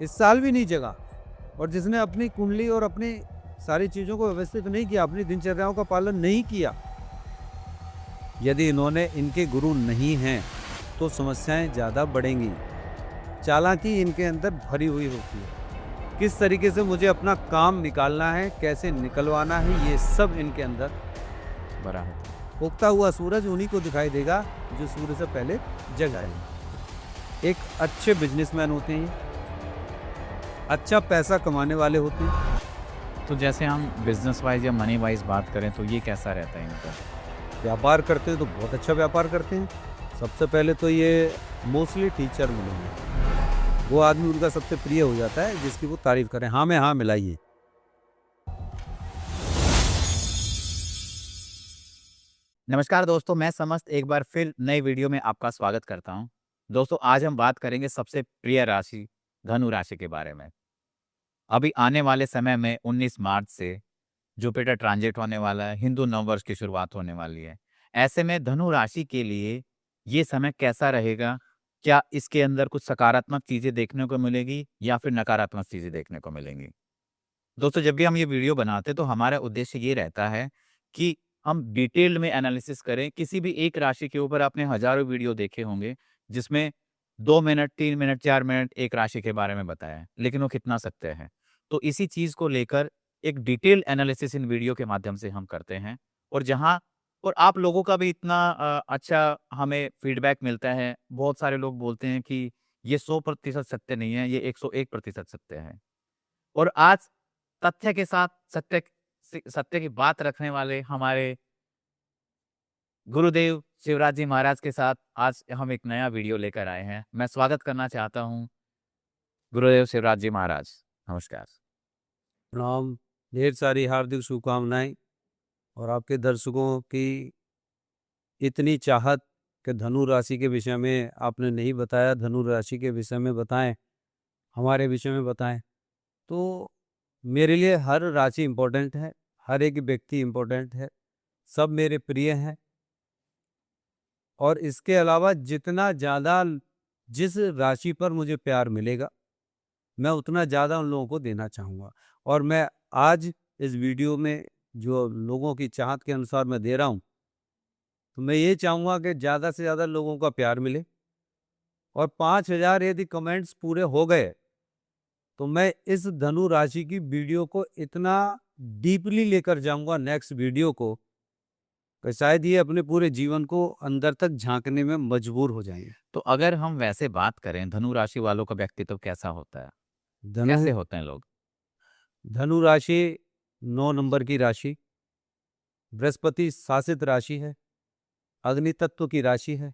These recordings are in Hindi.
इस साल भी नहीं जगा। और जिसने अपनी कुंडली और अपनी सारी चीज़ों को व्यवस्थित नहीं किया, अपनी दिनचर्याओं का पालन नहीं किया, यदि इनके गुरु नहीं हैं तो समस्याएं ज़्यादा बढ़ेंगी। चालाकी इनके अंदर भरी हुई होती है। किस तरीके से मुझे अपना काम निकालना है, कैसे निकलवाना है, ये सब इनके अंदर भरा है। उगता हुआ सूरज उन्हीं को दिखाई देगा जो सूर्य से पहले जग जाए। एक अच्छे बिजनेसमैन होते हैं, अच्छा पैसा कमाने वाले होते हैं। तो जैसे हम बिजनेस वाइज या मनी वाइज बात करें तो ये कैसा रहता है इनका? व्यापार करते हैं तो बहुत अच्छा व्यापार करते हैं। सबसे पहले तो ये मोस्टली टीचर मिलेंगे, वो आदमी उनका सबसे प्रिय हो जाता है जिसकी वो तारीफ करें, हाँ में हाँ मिलाइए। नमस्कार दोस्तों, मैं समस्त एक बार फिर नई वीडियो में आपका स्वागत करता हूं। दोस्तों, आज हम बात करेंगे सबसे प्रिय राशि धनु राशि के बारे में। अभी आने वाले समय में 19 मार्च से जुपिटर ट्रांजिट होने वाला है, हिंदू नववर्ष की शुरुआत होने वाली है। ऐसे में धनु राशि के लिए ये समय कैसा रहेगा? क्या इसके अंदर कुछ सकारात्मक चीजें देखने को मिलेगी या फिर नकारात्मक चीजें देखने को मिलेंगी? दोस्तों, जब भी हम ये वीडियो बनाते हैं तो हमारा उद्देश्य ये रहता है कि हम डिटेल्ड में एनालिसिस करें। किसी भी एक राशि के ऊपर आपने हज़ारों वीडियो देखे होंगे, जिसमें 2 मिनट, 3 मिनट, 4 मिनट एक राशि के बारे में बताया है, लेकिन वो कितना सत्य है। तो इसी चीज़ को लेकर एक डिटेल्ड एनालिसिस इन वीडियो के माध्यम से हम करते हैं। और जहाँ और आप लोगों का भी इतना अच्छा हमें फीडबैक मिलता है। बहुत सारे लोग बोलते हैं कि ये 100% सत्य नहीं है, ये 101% सत्य है। और आज तथ्य के साथ सत्य की बात रखने वाले हमारे गुरुदेव शिवराज जी महाराज के साथ आज हम एक नया वीडियो लेकर आए हैं। मैं स्वागत करना चाहता हूँ गुरुदेव शिवराज जी महाराज। नमस्कार। प्रणाम, ढेर सारी हार्दिक शुभकामनाएं। और आपके दर्शकों की इतनी चाहत कि धनु राशि के विषय में आपने नहीं बताया, धनु राशि के विषय में बताएं, हमारे विषय में बताएं। तो मेरे लिए हर राशि इम्पोर्टेंट है, हर एक व्यक्ति इम्पोर्टेंट है, सब मेरे प्रिय हैं। और इसके अलावा जितना ज़्यादा जिस राशि पर मुझे प्यार मिलेगा, मैं उतना ज़्यादा उन लोगों को देना चाहूँगा। और मैं आज इस वीडियो में जो लोगों की चाहत के अनुसार मैं दे रहा हूँ, तो मैं ये चाहूँगा कि ज़्यादा से ज़्यादा लोगों का प्यार मिले। और 5000 यदि कमेंट्स पूरे हो गए तो मैं इस धनु राशि की वीडियो को इतना डीपली लेकर जाऊंगा नेक्स्ट वीडियो को, कि शायद ये अपने पूरे जीवन को अंदर तक झांकने में मजबूर हो जाएंगे। तो अगर हम वैसे बात करें, धनु राशि वालों का व्यक्तित्व कैसा होता है? धनु कैसे होते हैं लोग? धनु राशि 9 नंबर की राशि, बृहस्पति शासित राशि है, अग्नि तत्व की राशि है,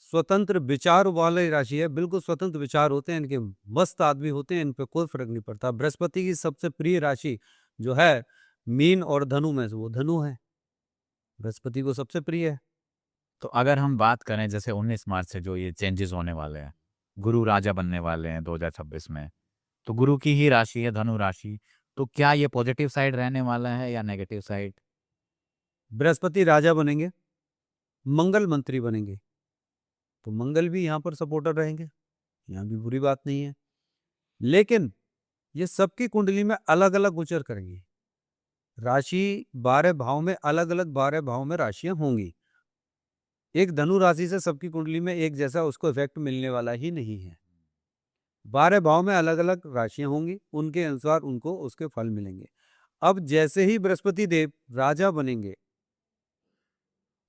स्वतंत्र विचार वाली राशि है। बिल्कुल स्वतंत्र विचार होते हैं इनके, मस्त आदमी होते हैं, इन पे कोई फर्क नहीं पड़ता। बृहस्पति की सबसे प्रिय राशि जो है मीन और धनु में से वो धनु है, बृहस्पति को सबसे प्रिय है। तो अगर हम बात करें जैसे 19 मार्च से जो ये चेंजेस होने वाले हैं, गुरु राजा बनने वाले हैं 2026 में, तो गुरु की ही राशि है धनु राशि। तो क्या ये पॉजिटिव साइड रहने वाला है या नेगेटिव साइड? बृहस्पति राजा बनेंगे, मंगल मंत्री बनेंगे, तो मंगल भी यहाँ पर सपोर्टर रहेंगे, यहाँ भी बुरी बात नहीं है। लेकिन ये सबकी कुंडली में अलग अलग गोचर करेंगी। राशि 12 भाव में, अलग अलग 12 भाव में राशियां होंगी। एक धनु राशि से सबकी कुंडली में एक जैसा उसको इफेक्ट मिलने वाला ही नहीं है। 12 भाव में अलग अलग राशियां होंगी, उनके अनुसार उनको उसके फल मिलेंगे। अब जैसे ही बृहस्पति देव राजा बनेंगे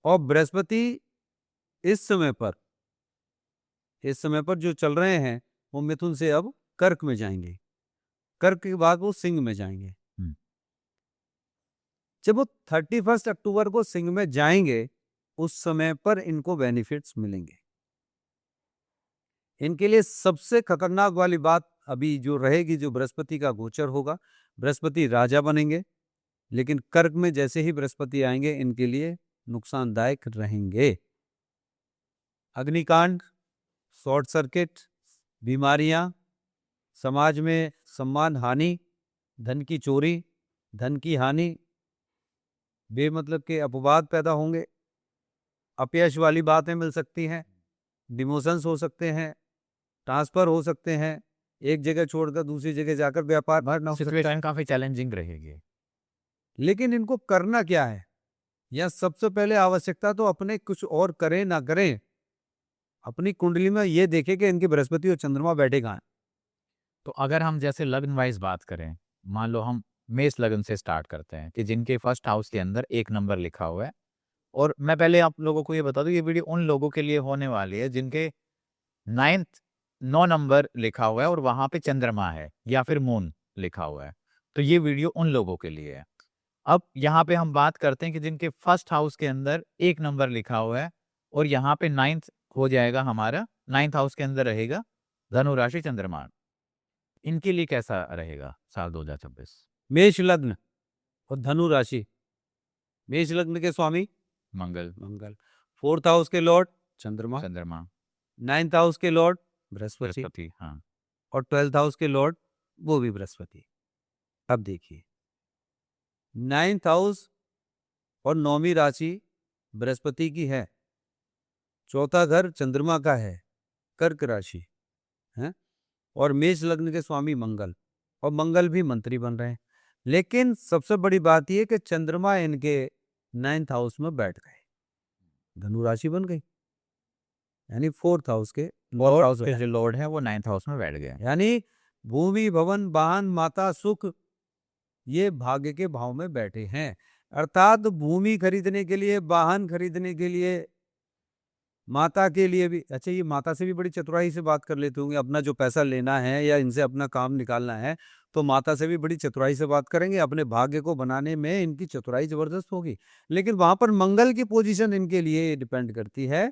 और बृहस्पति इस समय पर जो चल रहे हैं वो मिथुन से अब कर्क में जाएंगे, कर्क के बाद वो सिंह में जाएंगे। जब वो 31 अक्टूबर को सिंह में जाएंगे उस समय पर इनको बेनिफिट्स मिलेंगे। इनके लिए सबसे खतरनाक वाली बात अभी जो रहेगी, जो बृहस्पति का गोचर होगा, बृहस्पति राजा बनेंगे, लेकिन कर्क में जैसे ही बृहस्पति आएंगे इनके लिए नुकसानदायक रहेंगे। अग्निकांड, शॉर्ट सर्किट, बीमारियां, समाज में सम्मान हानि, धन की चोरी, धन की हानि, बेमतलब के अपवाद पैदा होंगे, अपयश वाली बातें मिल सकती हैं, डिमोशंस हो सकते हैं, ट्रांसफर हो सकते हैं, एक जगह छोड़कर दूसरी जगह जाकर व्यापार ना हो सकता है। सिचुएशन काफी चैलेंजिंग रहेगी। लेकिन इनको करना क्या है? या सबसे पहले आवश्यकता तो अपने कुछ और करें ना करें, अपनी कुंडली में ये देखें कि इनके बृहस्पति और चंद्रमा बैठे कहाँ हैं। तो अगर हम जैसे लग्न वाइज बात करें, मान लो हम मेष लग्न से स्टार्ट करते हैं कि जिनके फर्स्ट हाउस के अंदर 1 नंबर लिखा हुआ है। और मैं पहले आप लोगों को ये बता दूं, ये वीडियो उन लोगों के लिए होने वाली है जिनके 9 नंबर लिखा हुआ है और वहां पे चंद्रमा है या फिर मून लिखा हुआ है। तो ये वीडियो उन लोगों के लिए है। अब यहाँ पे हम बात करते हैं कि जिनके फर्स्ट हाउस के अंदर 1 नंबर लिखा हुआ है और यहाँ पे 9th हो जाएगा हमारा, 9th हाउस के अंदर रहेगा धनु राशि चंद्रमा। इनके लिए कैसा रहेगा साल 2026? मेष लग्न और धनु राशि। मेष लग्न के स्वामी मंगल, मंगल, 4th हाउस के लॉर्ड चंद्रमा, चंद्रमा, 9th हाउस के लॉर्ड बृहस्पति बृहस्पति, हाँ। और 12th हाउस के लॉर्ड वो भी बृहस्पति। अब देखिए, 9th हाउस और 9वीं राशि बृहस्पति की है, चौथा घर चंद्रमा का है, कर्क राशि है, और मेष लग्न के स्वामी मंगल, और मंगल भी मंत्री बन रहे हैं। लेकिन सबसे बड़ी बात यह कि चंद्रमा इनके 9th हाउस में बैठ गए, धनु राशि बन गई, यानी 4th हाउस के हाउस के जो लॉर्ड है वो 9th हाउस में बैठ गया। यानी भूमि, भवन, वाहन, माता, सुख, ये भाग्य के भाव में बैठे हैं। अर्थात भूमि खरीदने के लिए, वाहन खरीदने के लिए, माता के लिए भी। अच्छा, ये माता से भी बड़ी चतुराई से बात कर लेते होंगे, अपना जो पैसा लेना है या इनसे अपना काम निकालना है तो माता से भी बड़ी चतुराई से बात करेंगे। अपने भाग्य को बनाने में इनकी चतुराई जबरदस्त होगी। लेकिन वहां पर मंगल की पोजीशन इनके लिए डिपेंड करती है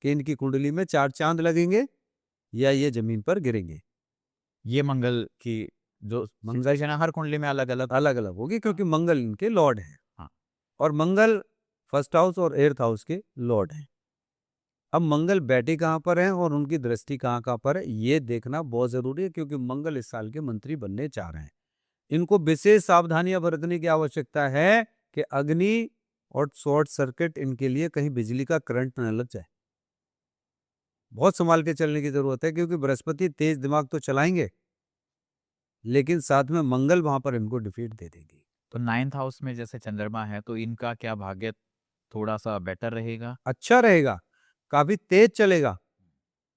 कि इनकी कुंडली में 4 चांद लगेंगे या ये जमीन पर गिरेंगे। ये मंगल की जो मंगल है ना, हर कुंडली में अलग अलग अलग अलग होगी क्योंकि मंगल इनके लॉर्ड है। हाँ। और मंगल 1st हाउस और 8th हाउस के लॉर्ड हैं। अब मंगल बैठे कहाँ पर हैं और उनकी दृष्टि कहाँ कहाँ पर है, ये देखना बहुत जरूरी है, क्योंकि मंगल इस साल के मंत्री बनने चाह रहे हैं। इनको विशेष सावधानियां बरतने की आवश्यकता है कि अग्नि और शॉर्ट सर्किट इनके लिए कहीं बिजली का करंट न लग जाए। बहुत संभाल के चलने की जरूरत है, क्योंकि बृहस्पति तेज दिमाग तो चलाएंगे लेकिन साथ में मंगल वहां पर इनको डिफीट दे देगी। तो 9th हाउस में जैसे चंद्रमा है तो इनका क्या भाग्य थोड़ा सा बेटर रहेगा? अच्छा रहेगा, काफी तेज चलेगा।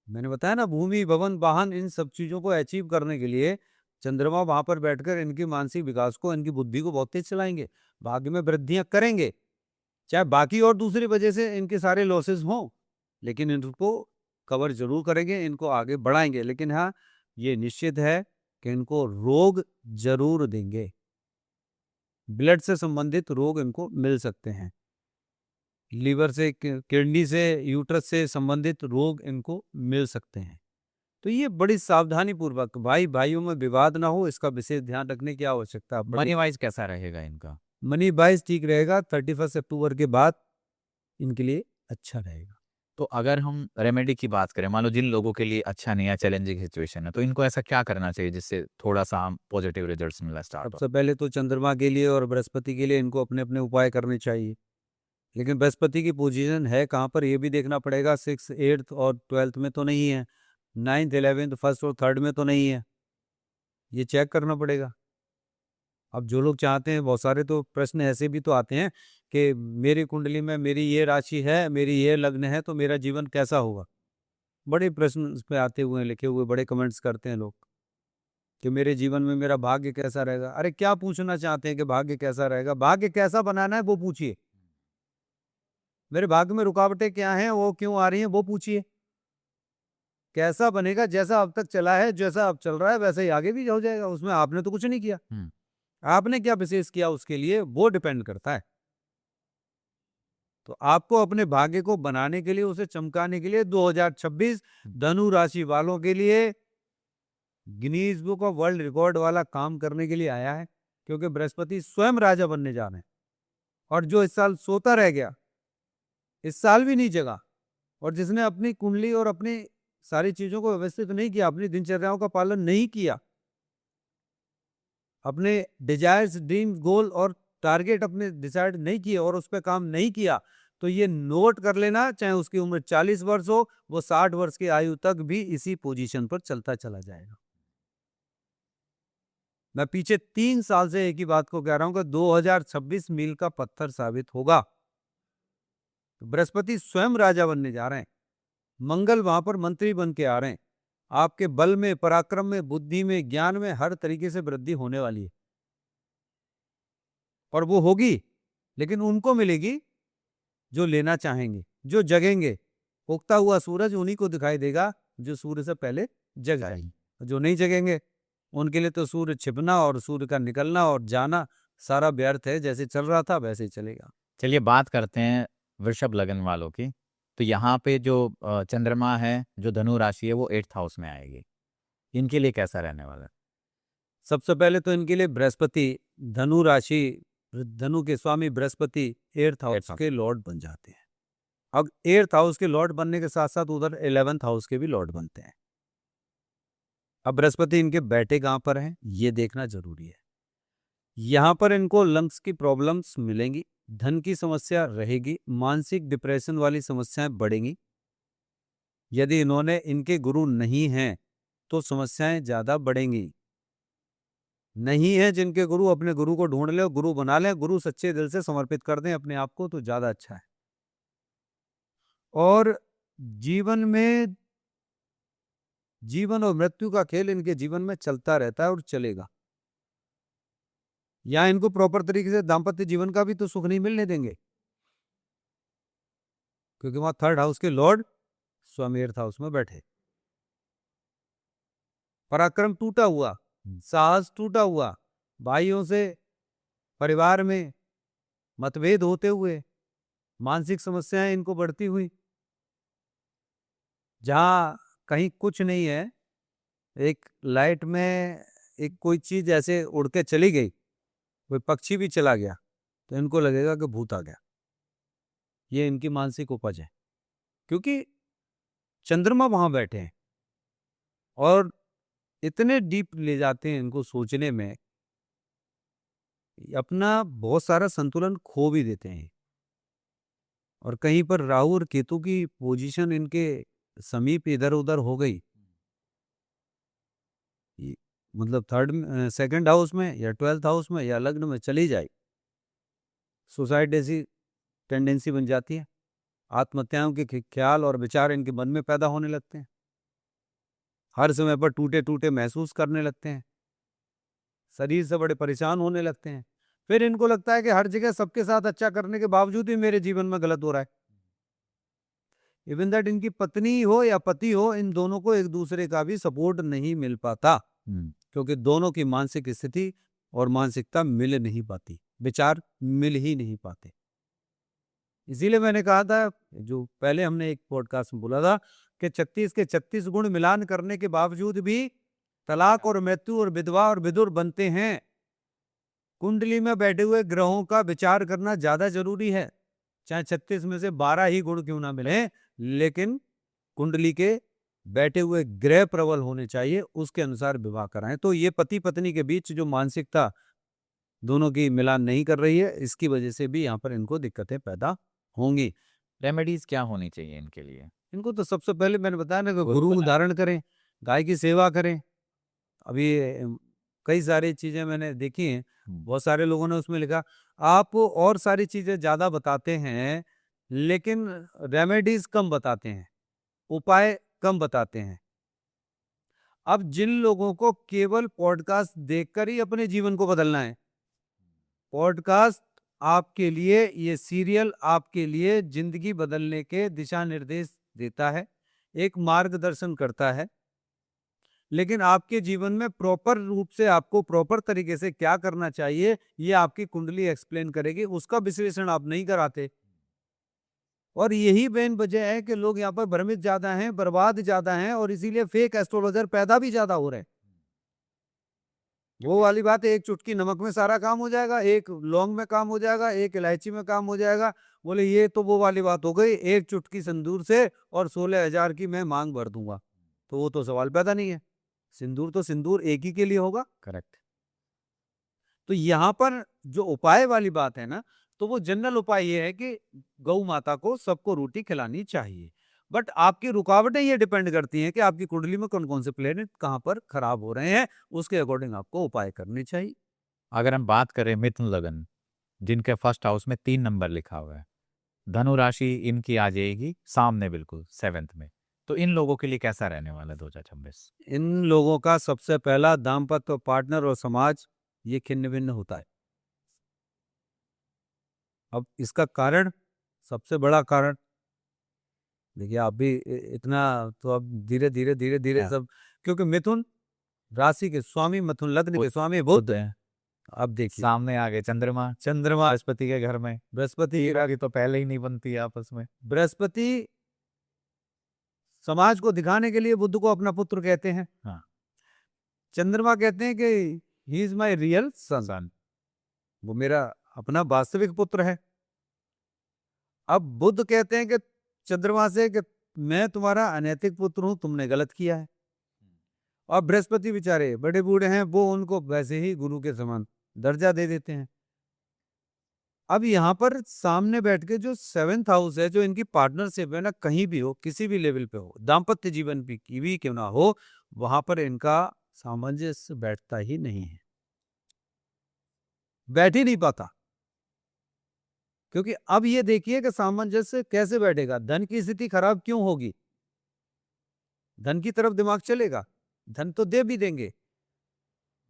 मैंने बताया ना, भूमि, भवन, वाहन, इन सब चीजों को अचीव करने के लिए चंद्रमा वहां पर बैठकर इनकी मानसिक विकास को, इनकी बुद्धि को बहुत तेज चलाएंगे, भाग्य में वृद्धियां करेंगे। चाहे बाकी और दूसरी वजह से इनके सारे लॉसेस हों, लेकिन इनको कवर जरूर करेंगे, इनको आगे बढ़ाएंगे। लेकिन हाँ, ये निश्चित है कि इनको रोग जरूर देंगे, ब्लड से संबंधित रोग इनको मिल सकते हैं, लीवर से, किडनी से, यूट्रस से संबंधित रोग इनको मिल सकते हैं। तो ये बड़ी सावधानी पूर्वक, भाई भाइयों में विवाद ना हो, इसका विशेष ध्यान रखने की आवश्यकता पड़ेगी। मनी वाइज कैसा रहेगा इनका? मनी वाइज ठीक रहेगा, 31 अक्टूबर के बाद इनके लिए अच्छा रहेगा। तो अगर हम रेमेडी की बात करें, मान लो जिन लोगों के लिए अच्छा नहीं है, चैलेंजिंग सिचुएशन है, तो इनको ऐसा क्या करना चाहिए जिससे थोड़ा सा हम पॉजिटिव रिजल्ट्स मिलना स्टार्ट हो? सबसे पहले तो चंद्रमा के लिए और बृहस्पति के लिए इनको अपने अपने उपाय करने चाहिए। लेकिन बृहस्पति की पोजीशन है कहाँ पर, ये भी देखना पड़ेगा। 6th, 8th और 12th में तो नहीं है, 9th, 11th, 1st और 3rd में तो नहीं है, ये चेक करना पड़ेगा। अब जो लोग चाहते हैं, बहुत सारे तो प्रश्न ऐसे भी तो आते हैं कि मेरी कुंडली में मेरी ये राशि है, मेरी ये लग्न है, तो मेरा जीवन कैसा होगा। बड़े प्रश्न इस पे आते हुए, लिखे हुए, बड़े कमेंट्स करते हैं लोग कि मेरे जीवन में मेरा भाग्य कैसा रहेगा। अरे क्या पूछना चाहते हैं कि भाग्य कैसा रहेगा? भाग्य कैसा बनाना है वो पूछिए। मेरे भाग्य में रुकावटें क्या हैं, वो क्यों आ रही हैं, वो पूछिए। कैसा बनेगा? जैसा अब तक चला है, जैसा अब चल रहा है, वैसे ही आगे भी हो जाएगा। उसमें आपने तो कुछ नहीं किया, आपने क्या विशेष किया उसके लिए, वो डिपेंड करता है। तो आपको अपने भाग्य को बनाने के लिए, उसे चमकाने के लिए 2026 धनु राशि वालों के लिए Guinness book of world record वाला काम करने के लिए आया है, क्योंकि बृहस्पति स्वयं राजा बनने जा रहे हैं। और जो इस साल सोता रह गया, इस साल भी नहीं जगा, और जिसने अपनी कुंडली और अपनी सारी चीजों को व्यवस्थित नहीं किया, अपनी दिनचर्याओं का पालन नहीं किया, अपने डिजायर्स, ड्रीम, गोल और टारगेट अपने डिसाइड नहीं किए और उस पर काम नहीं किया, तो ये नोट कर लेना, चाहे उसकी उम्र 40 वर्ष हो, वो 60 वर्ष की आयु तक भी इसी पोजीशन पर चलता चला जाएगा। मैं पीछे 3 साल से एक ही बात को कह रहा हूं कि 2026 मील का पत्थर साबित होगा। तो बृहस्पति स्वयं राजा बनने जा रहे हैं, मंगल वहां पर मंत्री बन के आ रहे हैं। आपके बल में, पराक्रम में, बुद्धि में, ज्ञान में हर तरीके से वृद्धि होने वाली है, और वो होगी, लेकिन उनको मिलेगी जो लेना चाहेंगे, जो जगेंगे। उगता हुआ सूरज उन्हीं को दिखाई देगा जो सूर्य से पहले जग जाएंगे। जो नहीं जगेंगे उनके लिए तो सूर्य छिपना और सूर्य का निकलना और जाना सारा व्यर्थ है। जैसे चल रहा था वैसे ही चलेगा। चलिए बात करते हैं वृषभ लगन वालों की। तो यहाँ पे जो चंद्रमा है, जो धनु राशि है, वो 8th हाउस में आएगी। इनके लिए कैसा रहने वाला है? सबसे पहले तो इनके लिए बृहस्पति, धनु राशि, धनु के स्वामी बृहस्पति 8th हाउस के लॉर्ड बन जाते हैं। अब 8th हाउस के लॉर्ड बनने के साथ साथ उधर 11th हाउस के भी लॉर्ड बनते हैं। अब बृहस्पति इनके बैठे कहां पर हैं ये देखना जरूरी है। यहां पर इनको लंग्स की प्रॉब्लम्स मिलेंगी, धन की समस्या रहेगी, मानसिक डिप्रेशन वाली समस्याएं बढ़ेंगी। यदि इन्होंने, इनके गुरु नहीं हैं तो समस्याएं ज्यादा बढ़ेंगी। नहीं है जिनके गुरु, अपने गुरु को ढूंढ ले, गुरु बना ले, गुरु सच्चे दिल से समर्पित कर दें अपने आप को, तो ज्यादा अच्छा है। और जीवन में, जीवन और मृत्यु का खेल इनके जीवन में चलता रहता है और चलेगा। यहां इनको प्रॉपर तरीके से दाम्पत्य जीवन का भी तो सुख नहीं मिलने देंगे, क्योंकि वहां 3rd हाउस के लॉर्ड स्वामी 8th हाउस में बैठे। पराक्रम टूटा हुआ, साहस टूटा हुआ, भाइयों से, परिवार में मतभेद होते हुए, मानसिक समस्याएं इनको बढ़ती हुई। जहां कहीं कुछ नहीं है, एक लाइट में एक कोई चीज ऐसे उड़ के चली गई, कोई पक्षी भी चला गया, तो इनको लगेगा कि भूत आ गया। ये इनकी मानसिक उपज है, क्योंकि चंद्रमा वहां बैठे हैं और इतने डीप ले जाते हैं इनको सोचने में, अपना बहुत सारा संतुलन खो भी देते हैं। और कहीं पर राहु और केतु की पोजीशन इनके समीप इधर उधर हो गई, मतलब 2nd हाउस में या 12th हाउस में या लग्न में चली जाए, सुसाइड जैसी टेंडेंसी बन जाती है। आत्महत्याओं के ख्याल और विचार इनके मन में पैदा होने लगते हैं। हर समय पर टूटे टूटे महसूस करने लगते हैं, शरीर से बड़े परेशान होने लगते हैं। फिर इनको लगता है कि हर जगह सबके साथ अच्छा करने के बावजूद भी मेरे जीवन में गलत हो रहा है। इवन दैट इनकी पत्नी हो या पति हो, इन दोनों को एक दूसरे का भी सपोर्ट नहीं मिल पाता, क्योंकि दोनों की मानसिक स्थिति और मानसिकता मिल नहीं पाती, विचार मिल ही नहीं पाते। इसीलिए मैंने कहा था, जो पहले हमने एक पॉडकास्ट में बोला था, कि 36 के 36 गुण मिलान करने के बावजूद भी तलाक और मृत्यु और विधवा और विदुर बनते हैं। कुंडली में बैठे हुए ग्रहों का विचार करना ज्यादा जरूरी है। चाहे 36 में से 12 ही गुण क्यों ना मिले, लेकिन कुंडली के बैठे हुए ग्रह प्रबल होने चाहिए, उसके अनुसार विवाह कराएं। तो ये पति पत्नी के बीच जो मानसिकता दोनों की मिलान नहीं कर रही है, इसकी वजह से भी यहाँ पर इनको दिक्कतें पैदा होंगी। रेमेडीज क्या होनी चाहिए इनके लिए? इनको तो सबसे पहले मैंने बताया ना कि गुरु धारण करें, गाय की सेवा करें। अभी कई सारी चीजें मैंने देखी हैं, बहुत सारे लोगों ने उसमें लिखा आप और सारी चीजें ज्यादा बताते हैं लेकिन रेमेडीज कम बताते हैं, उपाय कम बताते हैं। अब जिन लोगों को केवल पॉडकास्ट देखकर ही अपने जीवन को बदलना है, पॉडकास्ट आपके लिए, ये सीरियल आपके लिए जिंदगी बदलने के दिशा निर्देश देता है, एक मार्गदर्शन करता है। लेकिन आपके जीवन में प्रॉपर रूप से आपको प्रॉपर तरीके से क्या करना चाहिए, ये आपकी कुंडली एक्सप्लेन करेगी, उसका विश्लेषण आप नहीं कराते। और यही मेन वजह है कि लोग यहाँ पर भ्रमित ज्यादा हैं, बर्बाद ज्यादा हैं, और इसीलिए फेक एस्ट्रोलॉजर पैदा भी ज्यादा हो रहे हैं। वो वाली बात है, एक चुटकी नमक में सारा काम हो जाएगा, एक लौंग में काम हो जाएगा, एक इलायची में काम हो जाएगा। बोले ये तो वो वाली बात हो गई, एक चुटकी सिंदूर से और 16,000 की मैं मांग भर दूंगा, तो वो तो सवाल पैदा नहीं है। सिंदूर तो सिंदूर एक ही के लिए होगा। करेक्ट। तो यहाँ पर जो उपाय वाली बात है ना, तो वो जनरल उपाय ये है कि गौ माता को सबको रोटी खिलानी चाहिए। बट आपकी रुकावटें ये डिपेंड करती हैं कि आपकी कुंडली में कौन-कौन से प्लैनेट कहाँ पर खराब हो रहे हैं, उसके अकॉर्डिंग आपको उपाय करने चाहिए। अगर हम बात करें मिथुन लग्न, जिनके फर्स्ट हाउस में 3 नंबर लिखा हुआ है, धनु राशि इनकी आ जाएगी सामने बिल्कुल 7th में। तो इन लोगों के लिए कैसा रहने वाला है 2026? इन लोगों का सबसे पहला दाम्पत्य, पार्टनर और समाज ये खिन्न-भिन्न होता है। अब इसका कारण, सबसे बड़ा कारण, देखिए आप भी इतना तो अब धीरे-धीरे हाँ। सब, क्योंकि मिथुन राशि के स्वामी, मिथुन लग्न के स्वामी बुध बुध। है, अब देखिए सामने आ गए चंद्रमा, चंद्रमा, बृहस्पति के घर में। बृहस्पति हीरा की तो पहले ही नहीं बनती है आपस में। बृहस्पति समाज को दिखाने के लिए बुध को अपना पुत्र कहते हैं। हाँ। चंद्रमा कहते हैं कि ही इज माई रियल सन, सन। वो मेरा अपना वास्तविक पुत्र है। अब बुध कहते हैं कि चंद्रमा से कि मैं तुम्हारा अनैतिक पुत्र हूं, तुमने गलत किया है। और बृहस्पति बेचारे बड़े बूढ़े हैं, वो उनको वैसे ही गुरु के समान दर्जा दे देते हैं। अब यहाँ पर सामने बैठ के जो 7th हाउस है, जो इनकी पार्टनरशिप है ना, कहीं भी हो, किसी भी लेवल पे हो, दाम्पत्य जीवन भी की भी क्यों ना हो, वहां पर इनका सामंजस्य बैठता ही नहीं है, बैठ ही नहीं पाता। क्योंकि अब ये देखिए कि सामंजस्य कैसे बैठेगा, धन की स्थिति खराब क्यों होगी, धन की तरफ दिमाग चलेगा, धन तो दे भी देंगे।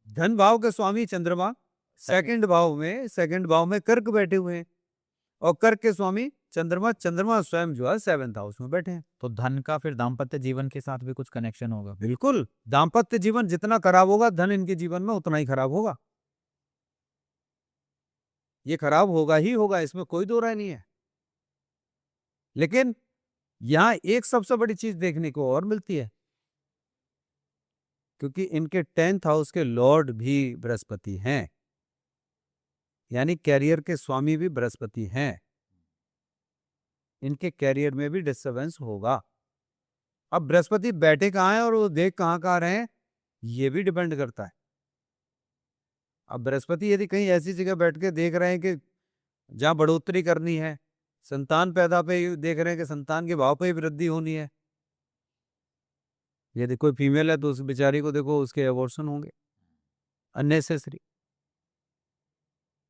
धन भाव के स्वामी चंद्रमा सेकंड भाव में कर्क बैठे हुए हैं, और कर्क के स्वामी चंद्रमा, चंद्रमा स्वयं जो है 7th हाउस में बैठे हैं। तो धन का फिर दाम्पत्य जीवन के साथ भी कुछ कनेक्शन होगा? बिल्कुल, दाम्पत्य जीवन जितना खराब होगा, धन इनके जीवन में उतना ही खराब होगा। ये खराब होगा ही होगा, इसमें कोई दो राय नहीं है। लेकिन यहां एक सबसे बड़ी चीज देखने को और मिलती है, क्योंकि इनके 10th हाउस के लॉर्ड भी बृहस्पति हैं, यानी कैरियर के स्वामी भी बृहस्पति हैं। इनके कैरियर में भी डिस्टर्बेंस होगा। अब बृहस्पति बैठे कहाँ हैं और वो देख कहाँ रहे हैं, ये भी डिपेंड करता है। अब बृहस्पति यदि कहीं ऐसी जगह बैठ के देख रहे हैं कि जहां बढ़ोतरी करनी है, संतान पैदा पे देख रहे हैं कि संतान के भाव पे ही वृद्धि होनी है, यदि कोई फीमेल है तो उस बेचारी को देखो उसके अबॉर्शन होंगे अननेसेसरी।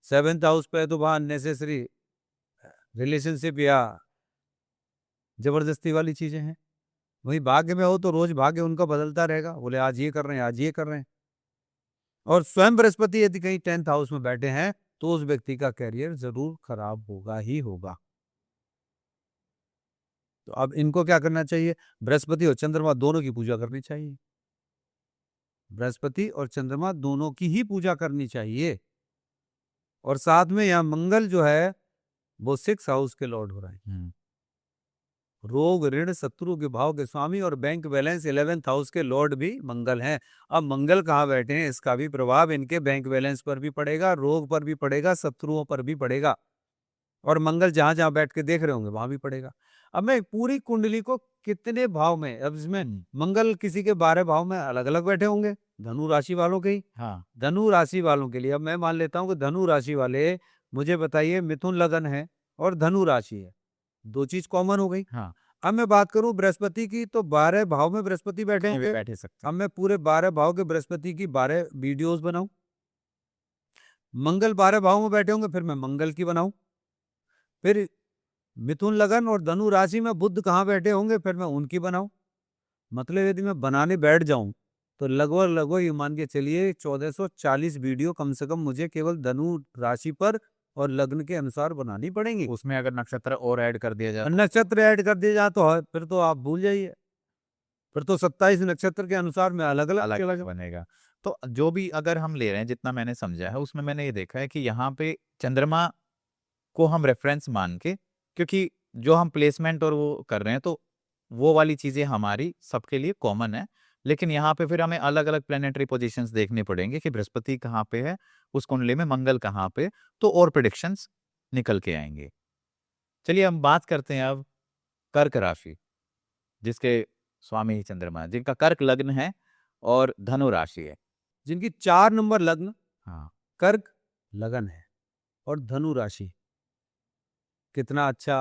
7th हाउस पे है तो वहां अननेसेसरी रिलेशनशिप या जबरदस्ती वाली चीजें हैं। वही भाग्य में हो तो रोज भाग्य उनका बदलता रहेगा, बोले आज ये कर रहे हैं, आज ये कर रहे हैं। और स्वयं बृहस्पति यदि कहीं 10th हाउस में बैठे हैं तो उस व्यक्ति का कैरियर जरूर खराब होगा ही होगा। तो अब इनको क्या करना चाहिए, बृहस्पति और चंद्रमा दोनों की पूजा करनी चाहिए। बृहस्पति और चंद्रमा दोनों की ही पूजा करनी चाहिए। और साथ में यहाँ मंगल जो है वो 6th हाउस के लॉर्ड हो रहा है, रोग ऋण शत्रु के भाव के स्वामी, और बैंक बैलेंस 11th हाउस के लॉर्ड भी मंगल हैं। अब मंगल कहाँ बैठे हैं, इसका भी प्रभाव इनके बैंक बैलेंस पर भी पड़ेगा, रोग पर भी पड़ेगा, शत्रुओं पर भी पड़ेगा, और मंगल जहां जहां बैठ के देख रहे होंगे वहां भी पड़ेगा। अब मैं पूरी कुंडली को कितने भाव में, अब इसमें मंगल किसी के 12 भाव में अलग अलग बैठे होंगे, धनु राशि वालों के ही। हाँ। धनु राशि वालों के लिए अब मैं मान लेता हूं कि धनु राशि वाले, मुझे बताइए मिथुन लगन है और धनु राशि है, दो चीज कॉमन हो गई। हाँ। अब मैं बात करूं बृहस्पति की, तो 12 भाव में बृहस्पति बैठे कहीं भी होंगे। बैठे सकते अब मैं पूरे 12 भाव के बृहस्पति की 12 वीडियोस बनाऊं, मंगल 12 भाव में बैठे होंगे, फिर मैं मंगल की बनाऊं, फिर मिथुन लगन और धनु राशि में बुध कहाँ बैठे होंगे, फिर मैं उनकी बनाऊं। मतलब यदि मैं बनाने बैठ जाऊं तो लगभग लगभग ये मान के चलिए 1440 वीडियो कम से कम मुझे केवल धनु राशि पर और लग्न के अनुसार बनानी पड़ेंगी। उसमें अगर नक्षत्र और ऐड कर दिया जाए नक्षत्र ऐड कर दिए जाए तो फिर तो आप भूल जाइए, फिर तो 27 नक्षत्र के अनुसार में अलग अलग अलग बनेगा। तो जो भी अगर हम ले रहे हैं, जितना मैंने समझा है उसमें मैंने ये देखा है कि यहाँ पे चंद्रमा को हम रेफरेंस मान के, क्योंकि जो हम प्लेसमेंट और वो कर रहे हैं तो वो वाली चीजें हमारी सबके लिए कॉमन है, लेकिन यहाँ पे फिर हमें अलग अलग प्लेनेटरी पोजीशंस देखने पड़ेंगे कि बृहस्पति कहाँ पे है उस कुंडली में, मंगल कहाँ पे, तो और प्रेडिक्शंस निकल के आएंगे। चलिए हम बात करते हैं अब कर्क राशि, जिसके स्वामी ही चंद्रमा है, जिनका कर्क लग्न है और धनु राशि है। जिनकी 4 नंबर लग्न, हाँ। कर्क लगन है और धनु राशि, कितना अच्छा।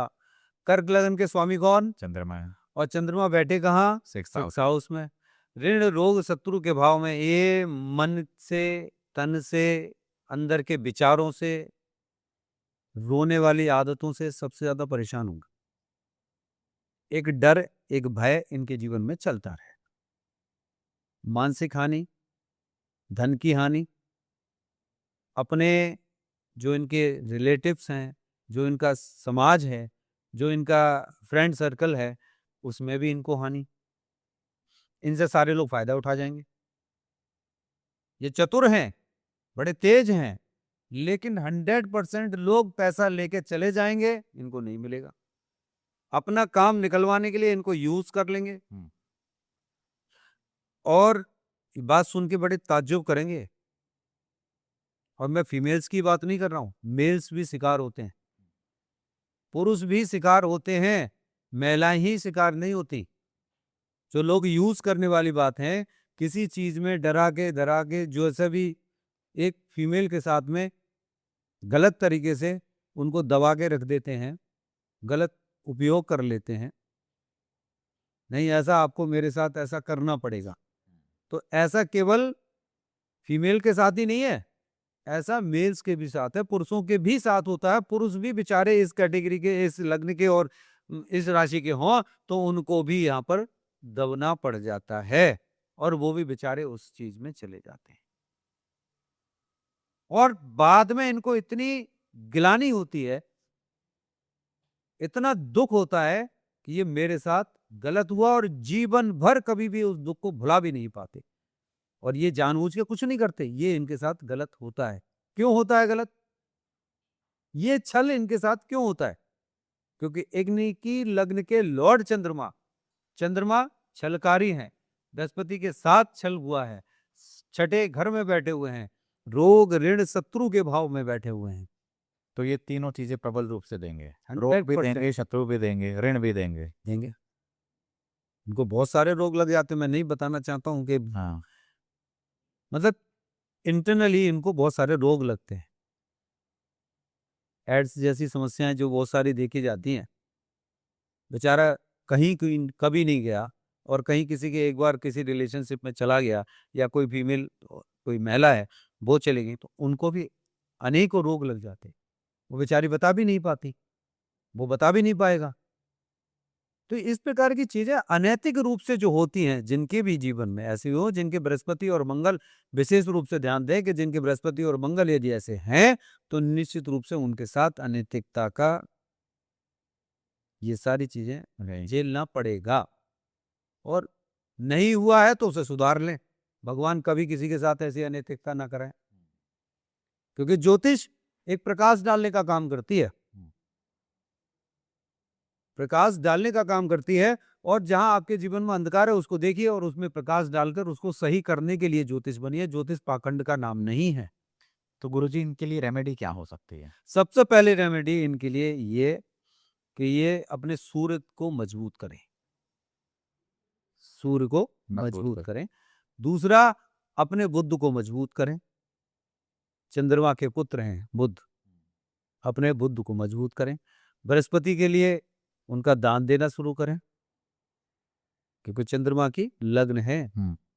कर्क लगन के स्वामी कौन? चंद्रमा। और चंद्रमा बैठे कहाँ? सिक्स सिक्स हाउस में। ऋण रोग शत्रु के भाव में, ये मन से, तन से, अंदर के विचारों से, रोने वाली आदतों से सबसे ज्यादा परेशान होंगे। एक डर, एक भय इनके जीवन में चलता रहे। मानसिक हानि, धन की हानि, अपने जो इनके रिलेटिव्स हैं, जो इनका समाज है, जो इनका फ्रेंड सर्कल है, उसमें भी इनको हानि। इनसे सारे लोग फायदा उठा जाएंगे। ये चतुर हैं, बड़े तेज हैं, लेकिन 100% लोग पैसा लेके चले जाएंगे, इनको नहीं मिलेगा। अपना काम निकलवाने के लिए इनको यूज कर लेंगे। और बात सुन के बड़े ताज्जुब करेंगे। और मैं फीमेल्स की बात नहीं कर रहा हूं, मेल्स भी शिकार होते हैं, पुरुष भी शिकार होते हैं, महिलाएं ही शिकार नहीं होती। जो लोग यूज करने वाली बात है, किसी चीज में डरा के जो ऐसा भी एक फीमेल के साथ में गलत तरीके से उनको दबा के रख देते हैं, गलत उपयोग कर लेते हैं। नहीं, ऐसा आपको मेरे साथ ऐसा करना पड़ेगा। तो ऐसा केवल फीमेल के साथ ही नहीं है, ऐसा मेल्स के भी साथ है, पुरुषों के भी साथ होता है। पुरुष भी बेचारे इस कैटेगरी के, इस लग्न के और इस राशि के हों तो उनको भी यहाँ पर दबना पड़ जाता है, और वो भी बेचारे उस चीज में चले जाते हैं। और बाद में इनको इतनी गिलानी होती है, इतना दुख होता है कि ये मेरे साथ गलत हुआ, और जीवन भर कभी भी उस दुख को भुला भी नहीं पाते। और ये जानबूझ के कुछ नहीं करते, ये इनके साथ गलत होता है। क्यों होता है गलत? ये छल इनके साथ क्यों होता है? क्योंकि अग्नि की लग्न के लॉर्ड चंद्रमा, चंद्रमा छलकारी हैं, बृहस्पति के साथ छल हुआ है, छठे घर में बैठे हुए हैं, रोग ऋण शत्रु के भाव में बैठे हुए हैं। तो ये तीनों चीजें प्रबल रूप से देंगे, रोग भी 100% देंगे, शत्रु भी देंगे, ऋण भी देंगे। देंगे। इनको बहुत सारे रोग लग जाते हैं, मैं नहीं बताना चाहता हूं कि हाँ, मतलब इंटरनली इनको बहुत सारे रोग लगते हैं। एड्स जैसी समस्याएं जो बहुत सारी देखी जाती हैं। बेचारा कहीं कभी नहीं गया, और कहीं किसी के एक बार किसी रिलेशनशिप में चला गया, या कोई फीमेल, कोई महिला है वो चली गई, तो उनको भी अनेकों रोग लग जाते हैं। वो बेचारी बता भी नहीं पाती, वो बता भी नहीं पाएगा। तो इस प्रकार की चीजें अनैतिक रूप से जो होती हैं, जिनके भी जीवन में ऐसी हो, जिनके बृहस्पति और मंगल, विशेष रूप से ध्यान दें कि जिनके बृहस्पति और मंगल यदि ऐसे हैं, तो निश्चित रूप से उनके साथ अनैतिकता का ये सारी चीजें राइट। झेलना पड़ेगा। और नहीं हुआ है तो उसे सुधार लें। भगवान कभी किसी के साथ ऐसी अनैतिकता ना कराएं, क्योंकि ज्योतिष एक प्रकाश डालने का काम करती है, प्रकाश डालने का काम करती है। और जहां आपके जीवन में अंधकार है, उसको देखिए और उसमें प्रकाश डालकर उसको सही करने के लिए ज्योतिष बनिए। ज्योतिष पाखंड का नाम नहीं है। तो गुरुजी, इनके लिए रेमेडी क्या हो सकती है? सबसे पहले रेमेडी इनके लिए ये कि ये अपने सूर्य को मजबूत करें, सूर्य को मजबूत करें। दूसरा, अपने बुध को मजबूत करें। चंद्रमा के पुत्र हैं बुध, अपने बुध को मजबूत करें। बृहस्पति के लिए उनका दान देना शुरू करें, क्योंकि चंद्रमा की लग्न है,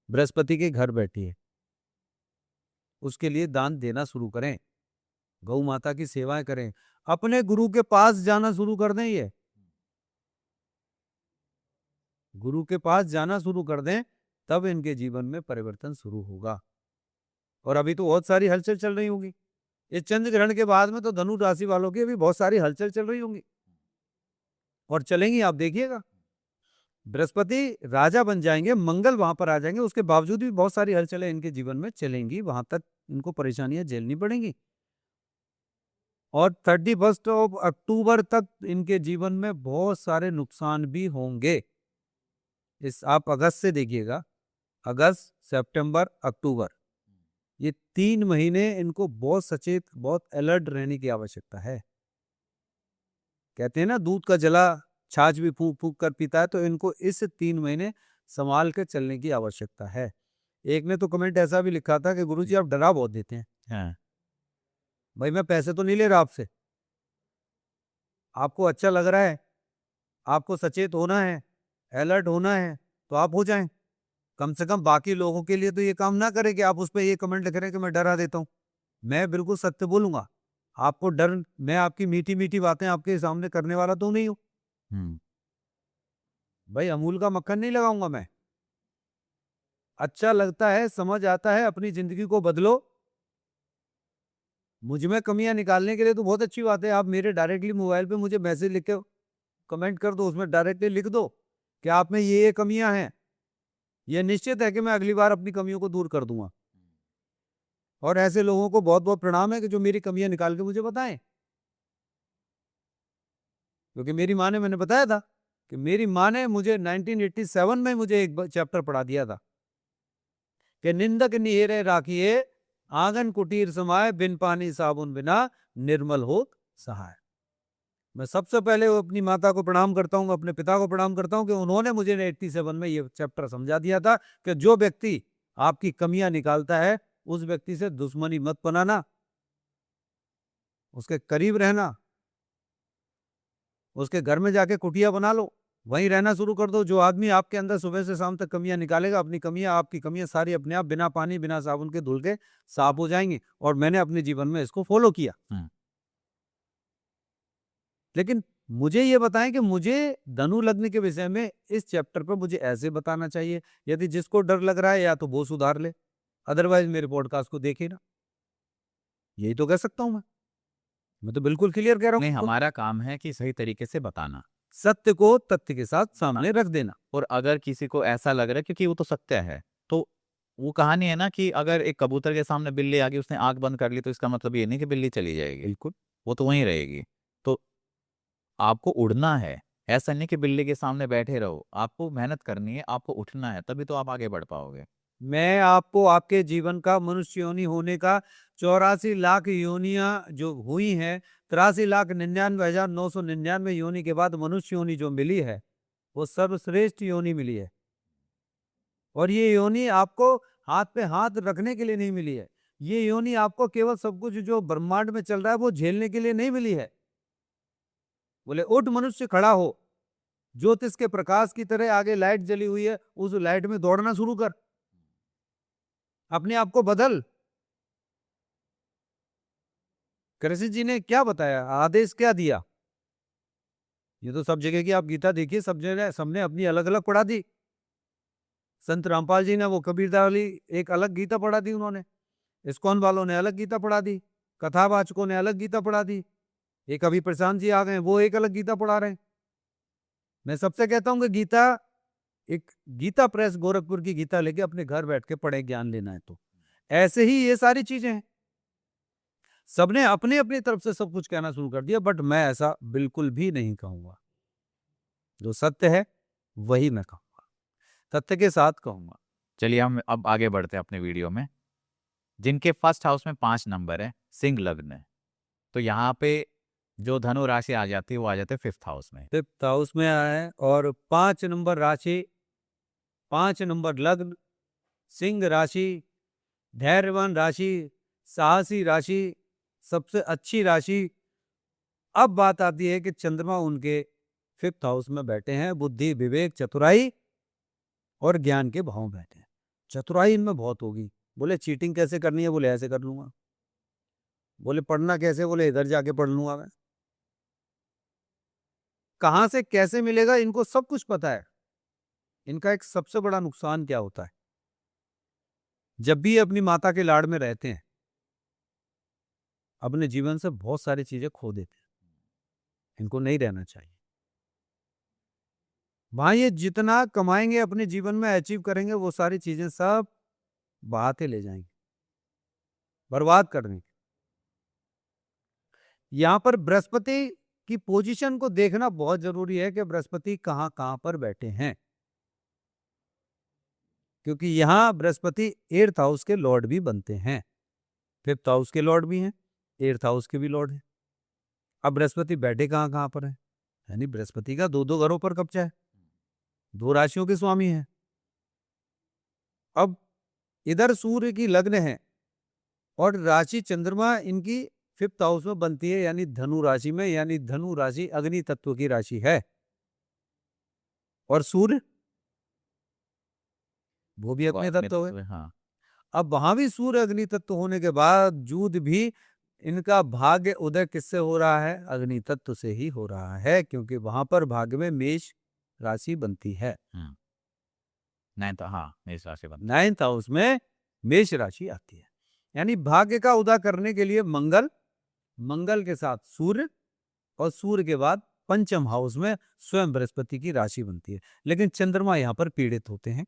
बृहस्पति के घर बैठी है, उसके लिए दान देना शुरू करें। गौ माता की सेवाएं करें। अपने गुरु के पास जाना शुरू कर दें। ये गुरु के पास जाना शुरू कर दें, तब इनके जीवन में परिवर्तन शुरू होगा। और अभी तो बहुत सारी हलचल चल रही होगी। इस चंद्र ग्रहण के बाद में तो धनु राशि वालों की अभी बहुत सारी हलचल चल रही होंगी, और चलेंगी, आप देखिएगा। बृहस्पति राजा बन जाएंगे, मंगल वहां पर आ जाएंगे, उसके बावजूद भी बहुत सारी हलचलें इनके जीवन में चलेंगी, वहां तक इनको परेशानियां झेलनी पड़ेंगी। और 31 ऑफ अक्टूबर तक इनके जीवन में बहुत सारे नुकसान भी होंगे। इस आप अगस्त से देखिएगा, अगस्त, सितंबर, अक्टूबर, ये 3 महीने इनको बहुत सचेत, बहुत अलर्ट रहने की आवश्यकता है। कहते हैं ना, दूध का जला छाछ भी फूंक फूंक कर पीता है, तो इनको इस 3 महीने संभाल कर चलने की आवश्यकता है। एक ने तो कमेंट ऐसा भी लिखा था कि गुरुजी आप डरा बहुत देते हैं। हाँ। भाई मैं पैसे तो नहीं ले रहा आपसे, आपको अच्छा लग रहा है, आपको सचेत होना है, अलर्ट होना है, तो आप हो जाएं। कम से कम बाकी लोगों के लिए तो ये काम ना करें कि आप उस पे ये कमेंट लिख रहे हैं कि मैं डरा देता हूँ। मैं बिल्कुल सत्य बोलूंगा। आपको डर, मैं आपकी मीठी मीठी बातें आपके सामने करने वाला तो नहीं हूँ हम्म। भाई। अमूल का मक्खन नहीं लगाऊंगा मैं। अच्छा लगता है, समझ आता है, अपनी जिंदगी को बदलो। मुझ में कमियां निकालने के लिए तो बहुत अच्छी बात है। आप मेरे डायरेक्टली मोबाइल पे मुझे मैसेज लिख के कमेंट कर दो, उसमें डायरेक्टली लिख दो कि आप में ये कमियां हैं। ये निश्चित है कि मैं अगली बार अपनी कमियों को दूर कर दूंगा। और ऐसे लोगों को बहुत बहुत प्रणाम है कि जो मेरी कमियां निकाल के मुझे बताएं। क्योंकि मेरी माँ ने, मैंने बताया था कि मेरी माँ ने मुझे 1987 में मुझे एक चैप्टर पढ़ा दिया था कि निंदक निहेरे राखिए, आंगन कुटीर समाये, बिन पानी साबुन बिना निर्मल होत सहाय। मैं सबसे पहले वो अपनी माता को प्रणाम करता हूँ, अपने पिता को प्रणाम करता हूँ कि उन्होंने मुझे 87 में ये चैप्टर समझा दिया था कि जो व्यक्ति आपकी कमियां निकालता है, उस व्यक्ति से दुश्मनी मत बनाना, उसके करीब रहना, उसके घर में जाके कुटिया बना लो, वहीं रहना शुरू कर दो। जो आदमी आपके अंदर सुबह से शाम तक कमियां निकालेगा, अपनी कमियां, आपकी कमियां सारी अपने आप बिना पानी बिना साबुन के धुल के साफ हो जाएंगी। और मैंने अपने जीवन में इसको फॉलो किया। लेकिन मुझे ये बताएं कि मुझे धनु लग्न के विषय में इस चैप्टर पर मुझे ऐसे बताना चाहिए। यदि जिसको डर लग रहा है या तो वो सुधार ले, अदरवाइज मेरे पॉडकास्ट को देखे ना। यही तो कह सकता हूं मैं तो बिल्कुल क्लियर कह रहा नहीं, हूं। हमारा काम है कि सही तरीके से बताना सत्य को तथ्य के साथ सामने रख देना। और अगर किसी को ऐसा लग रहा है, क्योंकि वो तो सत्य है, तो वो कहानी है ना कि अगर एक कबूतर के सामने बिल्ली आ गई, उसने आंख बंद कर ली, तो इसका मतलब ये नहीं कि बिल्ली चली जाएगी, बिल्कुल। वो तो वहीं रहेगी। तो आपको उड़ना है, ऐसा नहीं कि बिल्ली के सामने बैठे रहो, आपको मेहनत करनी है, आपको उठना है, तभी तो आप आगे बढ़ पाओगे। मैं आपको आपके जीवन का, मनुष्य योनि होने का, 84 लाख योनियां जो हुई हैं, 83,99,999 योनि के बाद मनुष्य योनि जो मिली है, वो सर्वश्रेष्ठ योनि मिली है। और ये योनि आपको हाथ पे हाथ रखने के लिए नहीं मिली है। ये योनि आपको केवल सब कुछ जो ब्रह्मांड में चल रहा है वो झेलने के लिए नहीं मिली है। बोले उठ मनुष्य खड़ा हो, ज्योतिष के प्रकाश की तरह आगे लाइट जली हुई है, उस लाइट में दौड़ना शुरू कर, अपने आप को बदल। कृष्ण जी ने क्या बताया, आदेश क्या दिया? ये तो सब जगह की आप गीता देखिए, सब जगह सबने अपनी अलग अलग पढ़ा दी। संत रामपाल जी ने वो कबीरदास वाली एक अलग गीता पढ़ा दी उन्होंने, इस्कॉन वालों ने अलग गीता पढ़ा दी, कथावाचकों ने अलग गीता पढ़ा दी, एक अभी प्रशांत जी आ गए, वो एक अलग गीता पढ़ा रहे हैं। मैं सबसे कहता हूं कि गीता, एक गीता प्रेस गोरखपुर की गीता लेके अपने घर बैठ के पढ़े, ज्ञान लेना है तो। ऐसे ही ये सारी चीजें हैं। सबने अपने अपनी तरफ से सब कुछ कहना शुरू कर दिया, बट मैं ऐसा बिल्कुल भी नहीं कहूंगा। जो सत्य है वही मैं कहूंगा, सत्य के साथ कहूंगा। चलिए हम अब आगे बढ़ते हैं अपने वीडियो में। जिनके फर्स्ट हाउस में 5 नंबर है, सिंह लग्न है, तो यहाँ पे जो धनु राशि आ जाती है वो आ जाते हैं 5th हाउस में। 5th हाउस में आया है, और 5 नंबर राशि, 5 नंबर लग्न, सिंह राशि, धैर्यवान राशि, साहसी राशि, सबसे अच्छी राशि। अब बात आती है कि चंद्रमा उनके 5th हाउस में बैठे हैं, बुद्धि विवेक चतुराई और ज्ञान के भाव में बैठे हैं। चतुराई इनमें बहुत होगी। बोले चीटिंग कैसे करनी है, बोले ऐसे कर लूंगा। बोले पढ़ना कैसे, बोले इधर जाके पढ़ लूंगा मैं। कहां से कैसे मिलेगा इनको सब कुछ पता है। इनका एक सबसे बड़ा नुकसान क्या होता है, जब भी ये अपनी माता के लाड़ में रहते हैं, अपने जीवन से बहुत सारी चीजें खो देते हैं। इनको नहीं रहना चाहिए वहां। ये जितना कमाएंगे अपने जीवन में अचीव करेंगे, वो सारी चीजें सब बहाते ले जाएंगे, बर्बाद कर देंगे। यहां पर बृहस्पति की पोजीशन को देखना बहुत जरूरी है कि बृहस्पति कहां कहां पर बैठे हैं, क्योंकि यहां बृहस्पति 8th हाउस के लॉर्ड भी बनते हैं, 5th हाउस के लॉर्ड भी हैं, 8th हाउस के भी लॉर्ड हैं। अब बृहस्पति बैठे कहां कहां पर है, यानी बृहस्पति का दो दो घरों पर कब्जा है, 2 राशियों के स्वामी हैं। अब इधर सूर्य की लग्न है और राशि चंद्रमा इनकी 5th हाउस में बनती है, यानी धनु राशि में, यानी धनु राशि अग्नि तत्व की राशि है। और सूर्य वो भी वो अग्नि अग्नि तत्व है। तत्व है, हाँ। अब वहां भी सूर्य अग्नि तत्व होने के बावजूद भी इनका भाग्य उदय किससे हो रहा है? अग्नि तत्व से ही हो रहा है, क्योंकि वहां पर भाग्य में मेष राशि बनती है। हम्म। 9th, हाँ, मेष राशि बनती 9th हाउस में मेष राशि आती है, यानी भाग्य का उदय करने के लिए मंगल, मंगल के साथ सूर्य, और सूर्य के बाद पंचम हाउस में स्वयं बृहस्पति की राशि बनती है। लेकिन चंद्रमा यहाँ पर पीड़ित होते हैं,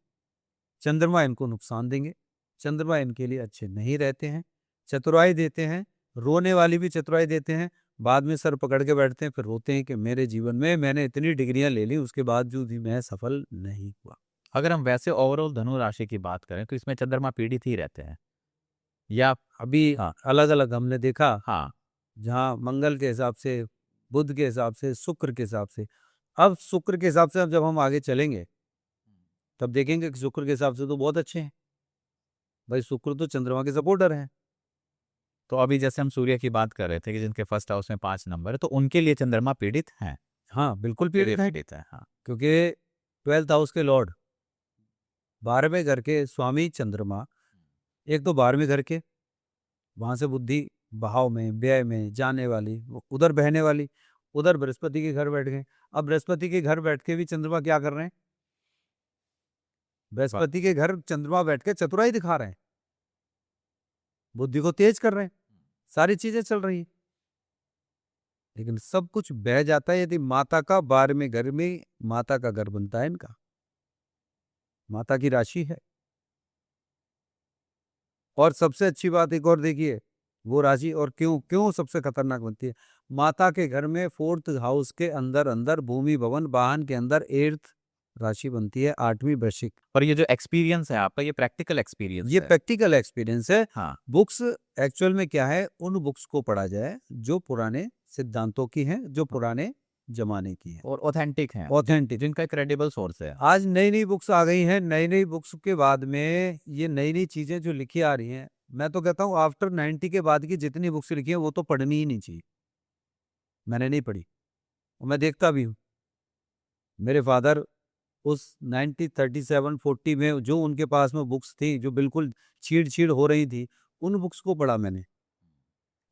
चंद्रमा इनको नुकसान देंगे, चंद्रमा इनके लिए अच्छे नहीं रहते हैं, चतुराई देते हैं, रोने वाली भी चतुराई देते हैं, बाद में सर पकड़ के बैठते हैं, फिर रोते हैं कि मेरे जीवन में मैंने इतनी डिग्रियां ले ली, उसके बावजूद भी मैं सफल नहीं हुआ। अगर हम वैसे ओवरऑल धनु राशि की बात करें तो इसमें चंद्रमा पीड़ित ही रहते हैं, या अभी हाँ, अलग अलग हमने देखा, हाँ, जहाँ मंगल के हिसाब से, बुध के हिसाब से, शुक्र के हिसाब से। अब शुक्र के हिसाब से अब जब हम आगे चलेंगे तब देखेंगे कि शुक्र के हिसाब से तो बहुत अच्छे हैं भाई, शुक्र तो चंद्रमा के सपोर्टर हैं। तो अभी जैसे हम सूर्य की बात कर रहे थे कि जिनके फर्स्ट हाउस में 5 नंबर है, तो उनके लिए चंद्रमा पीड़ित हैं। हाँ बिल्कुल उनके लिए पीड़ित है, पीड़ित है, हाँ। क्योंकि 12th हाउस के लॉर्ड, 12वें घर के स्वामी चंद्रमा, एक तो 12वें घर के, वहां से बुद्धि भाव में, व्यय में जाने वाली, वो उधर बहने वाली, उधर बृहस्पति के घर बैठ गए। अब बृहस्पति के घर बैठ के भी चंद्रमा क्या कर रहे हैं? बृहस्पति के घर चंद्रमा बैठ के चतुराई दिखा रहे हैं, बुद्धि को तेज कर रहे हैं, सारी चीजें चल रही हैं। लेकिन सब कुछ बह जाता है यदि माता का 12वें घर में, माता का घर बनता है इनका, माता की राशि है। और सबसे अच्छी बात एक और देखिए, वो राशि और क्यों क्यों सबसे खतरनाक बनती है? माता के घर में 4th हाउस के अंदर अंदर भूमि भवन वाहन के अंदर 8th राशि बनती है, 8वीं वृश्चिक। और ये जो एक्सपीरियंस है आपका, ये प्रैक्टिकल एक्सपीरियंस ये है। प्रैक्टिकल एक्सपीरियंस है। हाँ, बुक्स एक्चुअल में क्या है, उन बुक्स को पढ़ा जाए जो पुराने सिद्धांतों की हैं, जो पुराने जमाने की हैं, और ऑथेंटिक हैं, ऑथेंटिक। जिनका क्रेडिबल सोर्स है। आज नई नई बुक्स आ गई हैं, नई नई बुक्स के बाद में ये नई नई चीजें जो लिखी आ रही हैं, मैं तो कहता हूँ आफ्टर 90 के बाद की जितनी बुक्स लिखी हैं वो तो पढ़नी ही नहीं चाहिए। मैंने नहीं पढ़ी और मैं देखता भी हूँ। मेरे फादर उस 1937-40 में जो उनके पास में बुक्स थी, जो बिल्कुल छीड़ छीड़ हो रही थी, उन बुक्स को पढ़ा मैंने।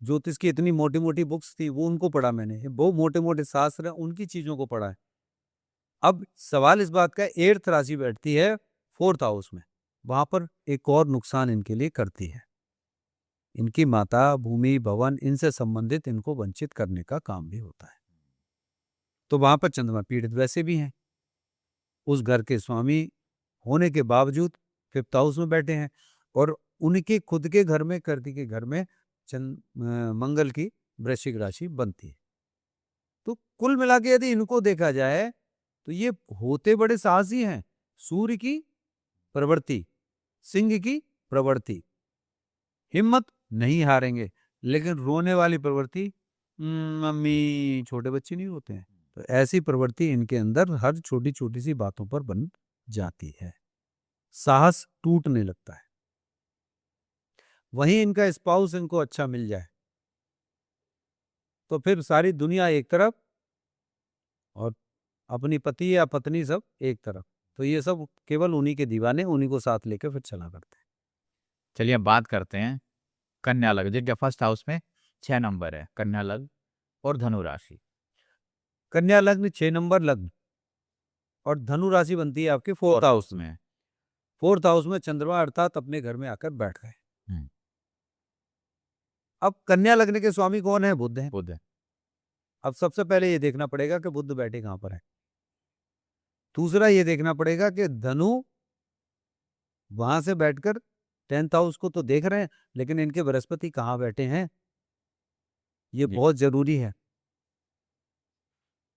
ज्योतिष की इतनी मोटी मोटी बुक्स थी, वो उनको पढ़ा मैंने। वो मोटे मोटे शास्त्र हैं, उनकी चीजों को पढ़ा है। अब सवाल इस बात का, 8th राशि बैठती है 4th हाउस में, वहां पर एक और नुकसान इनके लिए करती है। इनकी माता, भूमि भवन, इनसे संबंधित इनको वंचित करने का काम भी होता है। तो वहां पर चंद्रमा पीड़ित वैसे भी हैं, उस घर के स्वामी होने के बावजूद 5th हाउस में बैठे हैं, और उनके खुद के घर में, कर्ती के घर में मंगल की वृश्चिक राशि बनती है। तो कुल मिला के यदि इनको देखा जाए तो ये होते बड़े साहसी हैं। सूर्य की प्रवृत्ति, सिंह की प्रवृत्ति, हिम्मत नहीं हारेंगे, लेकिन रोने वाली प्रवृत्ति, मम्मी, छोटे बच्चे नहीं होते हैं, तो ऐसी प्रवृत्ति इनके अंदर हर छोटी छोटी सी बातों पर बन जाती है, साहस टूटने लगता है। वहीं इनका स्पाउस इनको अच्छा मिल जाए तो फिर सारी दुनिया एक तरफ और अपनी पति या पत्नी सब एक तरफ, तो ये सब केवल उन्हीं के दीवाने, उन्हीं को साथ लेकर फिर चला करते हैं। चलिए अब बात करते हैं कन्या लग्न, जिनके फर्स्ट हाउस में 6 नंबर है, कन्या लग्न और धनु राशि। कन्या लग्न 6 नंबर लग्न, और धनु राशि बनती है आपके 4th हाउस में। 4th हाउस में चंद्रमा अर्थात अपने घर में आकर बैठ गए। हम्म, अब कन्या लग्न के स्वामी कौन है? बुध है। बुध है। अब सबसे पहले ये देखना पड़ेगा कि बुध बैठे कहां पर है। दूसरा ये देखना पड़ेगा कि धनु वहां से बैठकर 10th हाउस को तो देख रहे हैं, लेकिन इनके बृहस्पति कहाँ बैठे हैं, ये जी। बहुत जरूरी है।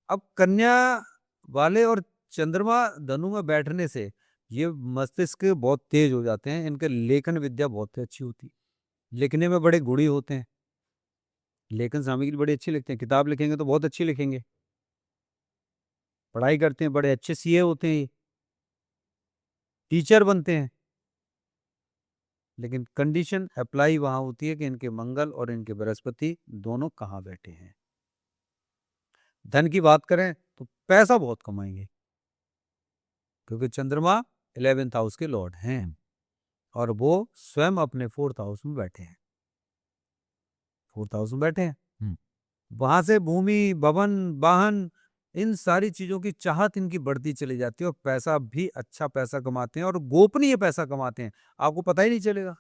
अब कन्या वाले और चंद्रमा धनु में बैठने से ये मस्तिष्क बहुत तेज हो जाते हैं, इनके लेखन विद्या बहुत अच्छी होती है, लिखने में बड़े गुणी होते हैं, लेखन सामग्री बड़ी अच्छी लिखते हैं, किताब लिखेंगे तो बहुत अच्छी लिखेंगे, पढ़ाई करते हैं, बड़े अच्छे सीए होते हैं, टीचर बनते हैं। लेकिन कंडीशन अप्लाई वहां होती है कि इनके मंगल और इनके बृहस्पति दोनों कहाँ बैठे हैं। धन की बात करें तो पैसा बहुत कमाएंगे, क्योंकि चंद्रमा 11th हाउस के लॉर्ड हैं और वो स्वयं अपने 4th हाउस में बैठे हैं। 4th हाउस में बैठे हैं, वहां से भूमि, भवन, वाहन, इन सारी चीजों की चाहत इनकी बढ़ती चली जाती है और पैसा भी अच्छा पैसा कमाते हैं और गोपनीय पैसा कमाते हैं, आपको पता ही नहीं चलेगा।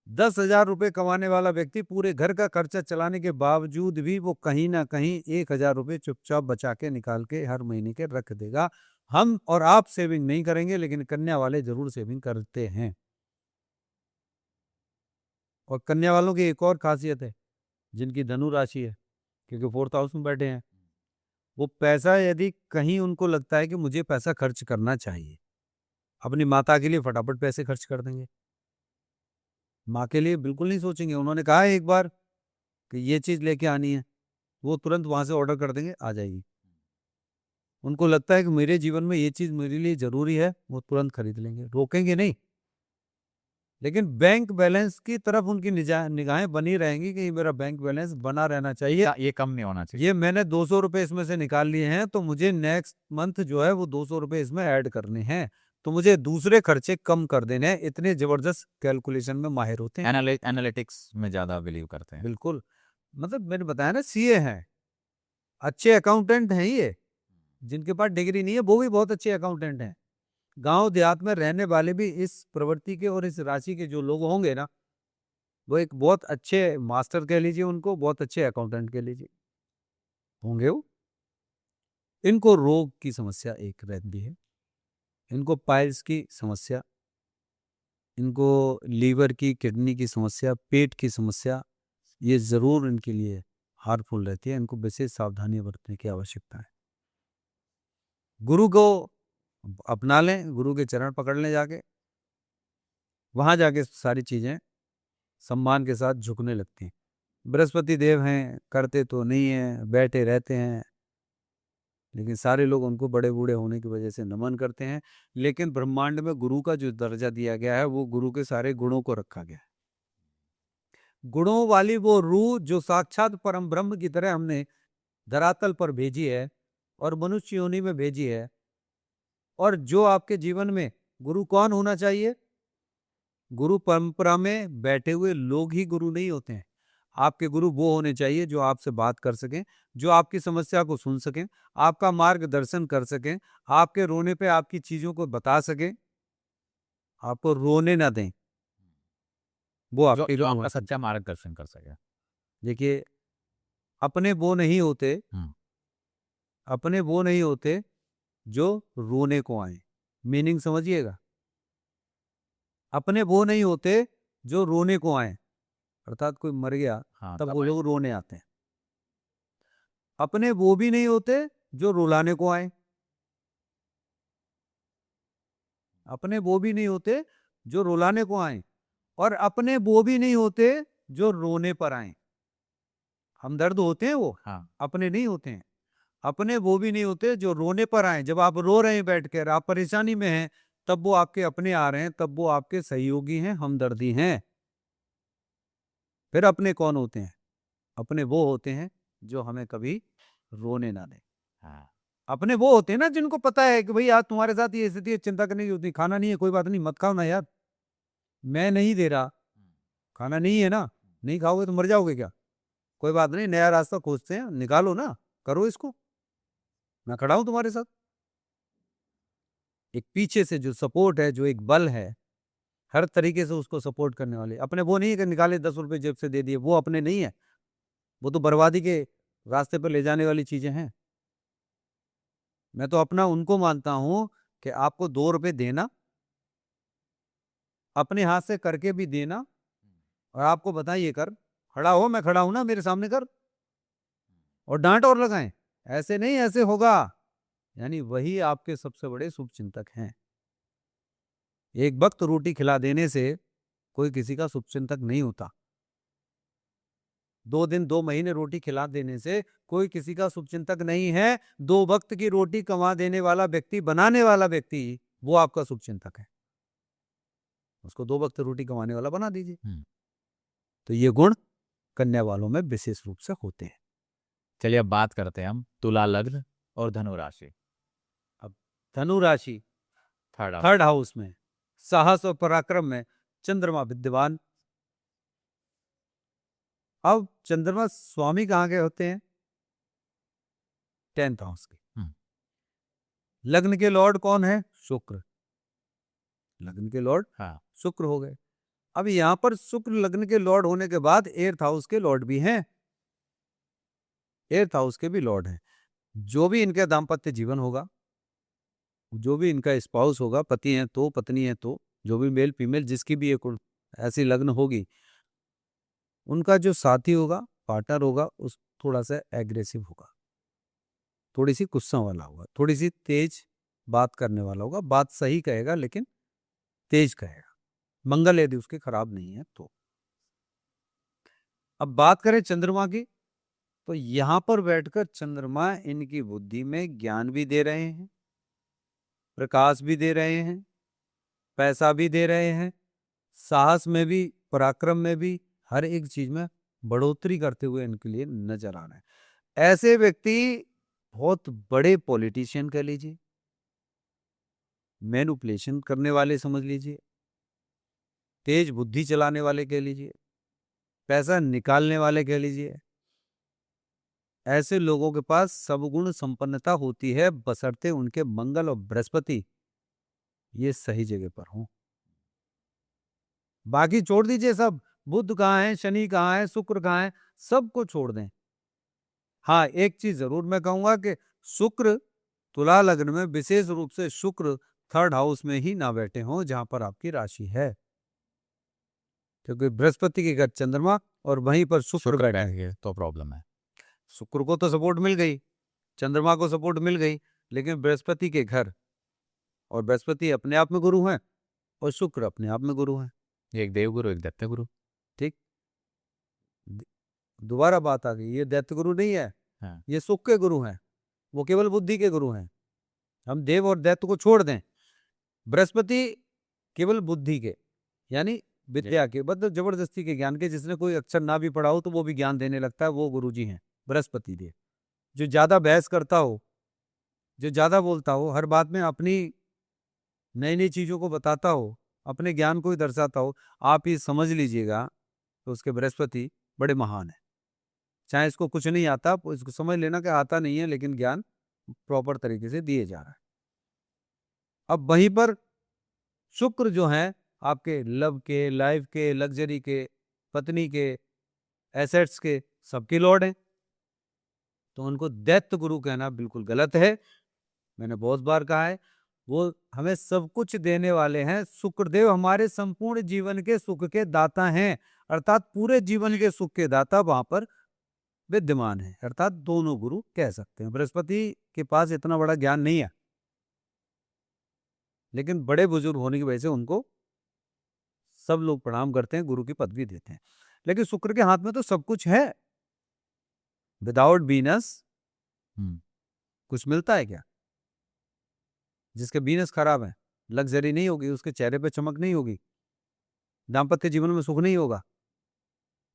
10,000 रुपए कमाने वाला व्यक्ति पूरे घर का खर्चा चलाने के बावजूद भी वो कहीं ना कहीं 1,000 रुपए चुपचाप बचा के निकाल के हर महीने के रख देगा। हम और आप सेविंग नहीं करेंगे, लेकिन कन्या वाले जरूर सेविंग करते हैं। और कन्या वालों की एक और खासियत है, जिनकी धनु राशि है, क्योंकि 4th हाउस में बैठे हैं, वो पैसा यदि कहीं उनको लगता है कि मुझे पैसा खर्च करना चाहिए, अपनी माता के लिए फटाफट पैसे खर्च कर देंगे। माँ के लिए बिल्कुल नहीं सोचेंगे। उन्होंने कहा है एक बार कि ये चीज लेके आनी है, वो तुरंत वहां से ऑर्डर कर देंगे, आ जाएगी। उनको लगता है कि मेरे जीवन में ये चीज मेरे लिए जरूरी है, वो तुरंत खरीद लेंगे, रोकेंगे नहीं। लेकिन बैंक बैलेंस की तरफ उनकी निगाहें बनी रहेंगी कि मेरा बैंक बैलेंस बना रहना चाहिए, ये कम नहीं होना चाहिए। ये मैंने 200 रुपए इसमें से निकाल लिए हैं, तो मुझे नेक्स्ट मंथ जो है वो 200 रुपए इसमें ऐड करने हैं, तो मुझे दूसरे खर्चे कम कर देने हैं। इतने जबरदस्त कैलकुलेशन में माहिर होते हैं। एनालिटिक्स में ज्यादा बिलीव करते हैं। बिल्कुल, मतलब मैंने बताया ना, सीए हैं, अच्छे अकाउंटेंट हैं ये। जिनके पास डिग्री नहीं है वो भी बहुत अच्छे अकाउंटेंट हैं। गांव देहात में रहने वाले भी इस प्रवृत्ति के और इस राशि के जो लोग होंगे ना, वो एक बहुत अच्छे मास्टर कह लीजिए, उनको बहुत अच्छे अकाउंटेंट कह लीजिए, होंगे वो। इनको रोग की समस्या एक रहती है, इनको पाइल्स की समस्या, इनको लीवर की, किडनी की समस्या, पेट की समस्या, ये जरूर इनके लिए हार्मफुल रहती है। इनको विशेष सावधानी बरतने की आवश्यकता है। गुरु को अपना लें, गुरु के चरण पकड़ लें जाके, वहां जाके सारी चीजें सम्मान के साथ झुकने लगती हैं। बृहस्पति देव हैं, करते तो नहीं है, बैठे रहते हैं, लेकिन सारे लोग उनको बड़े बूढ़े होने की वजह से नमन करते हैं। लेकिन ब्रह्मांड में गुरु का जो दर्जा दिया गया है, वो गुरु के सारे गुणों को रखा गया है। गुणों वाली वो रूह जो साक्षात परम ब्रह्म की तरह हमने धरातल पर भेजी है और मनुष्य योनि में भेजी है। और जो आपके जीवन में गुरु कौन होना चाहिए? गुरु परंपरा में बैठे हुए लोग ही गुरु नहीं होते हैं। आपके गुरु वो होने चाहिए जो आपसे बात कर सकें, जो आपकी समस्या को सुन सकें, आपका मार्गदर्शन कर सकें, आपके रोने पे आपकी चीजों को बता सकें, आपको रोने ना दें, वो आपके जो गुरु आपका हैं। सच्चा मार्गदर्शन कर सके। देखिए, अपने वो नहीं होते, अपने वो नहीं होते जो रोने को आए। मीनिंग समझिएगा, अपने वो नहीं होते जो रोने को आए, अर्थात कोई मर गया हाँ, तब तब वो लोग रोने आते हैं। अपने वो भी नहीं होते जो रुलाने को आए, अपने वो भी नहीं होते जो रुलाने को आए, और अपने वो भी नहीं होते जो रोने पर आए। हमदर्द होते हैं वो, हाँ, अपने नहीं होते हैं। अपने वो भी नहीं होते जो रोने पर आए। जब आप रो रहे हैं बैठकर, आप परेशानी में हैं, तब वो आपके अपने आ रहे हैं, तब वो आपके सहयोगी हैं, हमदर्दी हैं। फिर अपने कौन होते हैं? अपने वो होते हैं जो हमें कभी रोने ना दें। हाँ। अपने वो होते हैं ना जिनको पता है कि भाई आज तुम्हारे साथ ये स्थिति है, चिंता करने की जरूरत नहीं, खाना नहीं है कोई बात नहीं, मत खाओ ना यार, मैं नहीं दे रहा, खाना नहीं है ना, नहीं खाओगे तो मर जाओगे क्या, कोई बात नहीं, नया रास्ता खोजते हैं, निकालो ना, करो इसको, मैं खड़ा हूं तुम्हारे साथ। एक पीछे से जो सपोर्ट है, जो एक बल है, हर तरीके से उसको सपोर्ट करने वाले। अपने वो नहीं है कि निकाले 10 रुपए जेब से दे दिए, वो अपने नहीं है। वो तो बर्बादी के रास्ते पर ले जाने वाली चीजें हैं। मैं तो अपना उनको मानता हूं कि आपको 2 रुपए देना, अपने हाथ से करके भी देना, और आपको बताइए कर, खड़ा हो, मैं खड़ा हूं ना, मेरे सामने कर, और डांट और लगाएं, ऐसे नहीं ऐसे होगा, यानी वही आपके सबसे बड़े शुभचिंतक हैं। एक वक्त रोटी खिला देने से कोई किसी का शुभचिंतक नहीं होता। 2 दिन 2 महीने रोटी खिला देने से कोई किसी का शुभचिंतक नहीं है। 2 वक्त की रोटी कमा देने वाला व्यक्ति, बनाने वाला व्यक्ति, वो आपका शुभचिंतक है। उसको 2 वक्त रोटी कमाने वाला बना दीजिए। हम्म। तो ये गुण कन्या वालों में विशेष रूप से होते हैं। चलिए अब बात करते हैं हम तुला लग्न और धनु राशि। अब धनु राशि थर्ड हाउस। थर्ड हाउस में साहस और पराक्रम में चंद्रमा विद्यमान। अब चंद्रमा स्वामी कहाँ के होते हैं? 10th हाउस के। हम्म। लग्न के लॉर्ड कौन है? शुक्र। लग्न के लॉर्ड हाँ। शुक्र हो गए। अब यहां पर शुक्र लग्न के लॉर्ड होने के बाद 8th हाउस के लॉर्ड भी हैं। 8th हाउस के भी लॉर्ड हैं। जो भी इनका दाम्पत्य जीवन होगा, जो भी इनका स्पाउस होगा, पति है तो पत्नी है तो, जो भी मेल फीमेल जिसकी भी एक ऐसी लग्न होगी, उनका जो साथी होगा, पार्टनर होगा, उस थोड़ा सा एग्रेसिव होगा, थोड़ी सी गुस्सा वाला होगा, थोड़ी सी तेज बात करने वाला होगा। बात सही कहेगा लेकिन तेज कहेगा। मंगल यदि उसके खराब नहीं है तो। अब बात करें चंद्रमा की, तो यहां पर बैठकर चंद्रमा इनकी बुद्धि में ज्ञान भी दे रहे हैं, प्रकाश भी दे रहे हैं, पैसा भी दे रहे हैं, साहस में भी, पराक्रम में भी, हर एक चीज में बढ़ोतरी करते हुए इनके लिए नजर आ रहे हैं। ऐसे व्यक्ति बहुत बड़े पॉलिटिशियन कह लीजिए, मैनिपुलेशन करने वाले समझ लीजिए, तेज बुद्धि चलाने वाले कह लीजिए, पैसा निकालने वाले कह लीजिए। ऐसे लोगों के पास सबगुण संपन्नता होती है, बशर्ते उनके मंगल और बृहस्पति ये सही जगह पर हों। बाकी छोड़ दीजिए सब, बुध कहाँ है, शनि कहाँ है, शुक्र कहाँ है, सबको छोड़ दें। हाँ, एक चीज जरूर मैं कहूंगा कि शुक्र तुला लग्न में, विशेष रूप से शुक्र 3rd हाउस में ही ना बैठे हों जहां पर आपकी राशि है, क्योंकि बृहस्पति के घर चंद्रमा और वहीं पर शुक्र बैठ बैठेंगे तो प्रॉब्लम है। शुक्र को तो सपोर्ट मिल गई, चंद्रमा को सपोर्ट मिल गई, लेकिन बृहस्पति के घर, और बृहस्पति अपने आप में गुरु हैं और शुक्र अपने आप में गुरु हैं। एक देवगुरु एक दैत्य गुरु। ठीक, दोबारा बात आ गई, ये दैत्य गुरु नहीं है, हाँ। ये सुख के गुरु हैं, वो केवल बुद्धि के गुरु हैं। हम देव और दैत्य को छोड़ दें, बृहस्पति केवल बुद्धि के, यानी विद्या के, मतलब जबरदस्ती के ज्ञान के, जिसने कोई अक्षर ना भी पढ़ा हो तो वो भी ज्ञान देने लगता है, वो गुरुजी हैं बृहस्पति देव। जो ज्यादा बहस करता हो, जो ज्यादा बोलता हो, हर बात में अपनी नई नई चीजों को बताता हो, अपने ज्ञान को ही दर्शाता हो, आप ये समझ लीजिएगा तो उसके बृहस्पति बड़े महान है। चाहे इसको कुछ नहीं आता, आप इसको समझ लेना कि आता नहीं है, लेकिन ज्ञान प्रॉपर तरीके से दिए जा रहा है। अब वहीं पर शुक्र जो है आपके लव के, लाइफ के, लग्जरी के, पत्नी के, एसेट्स के, सबके लॉर्ड हैं, तो उनको दैत्य गुरु कहना बिल्कुल गलत है। मैंने बहुत बार कहा है, वो हमें सब कुछ देने वाले हैं। शुक्रदेव हमारे संपूर्ण जीवन के सुख के दाता हैं, अर्थात पूरे जीवन के सुख के दाता वहां पर विद्यमान है, अर्थात दोनों गुरु कह सकते हैं। बृहस्पति के पास इतना बड़ा ज्ञान नहीं है, लेकिन बड़े बुजुर्ग होने की वजह से उनको सब लोग प्रणाम करते हैं, गुरु की पदवी देते हैं। लेकिन शुक्र के हाथ में तो सब कुछ है। विदाउट वीनस कुछ मिलता है क्या? जिसके वीनस खराब है, लग्जरी नहीं होगी, उसके चेहरे पे चमक नहीं होगी, दाम्पत्य जीवन में सुख नहीं होगा,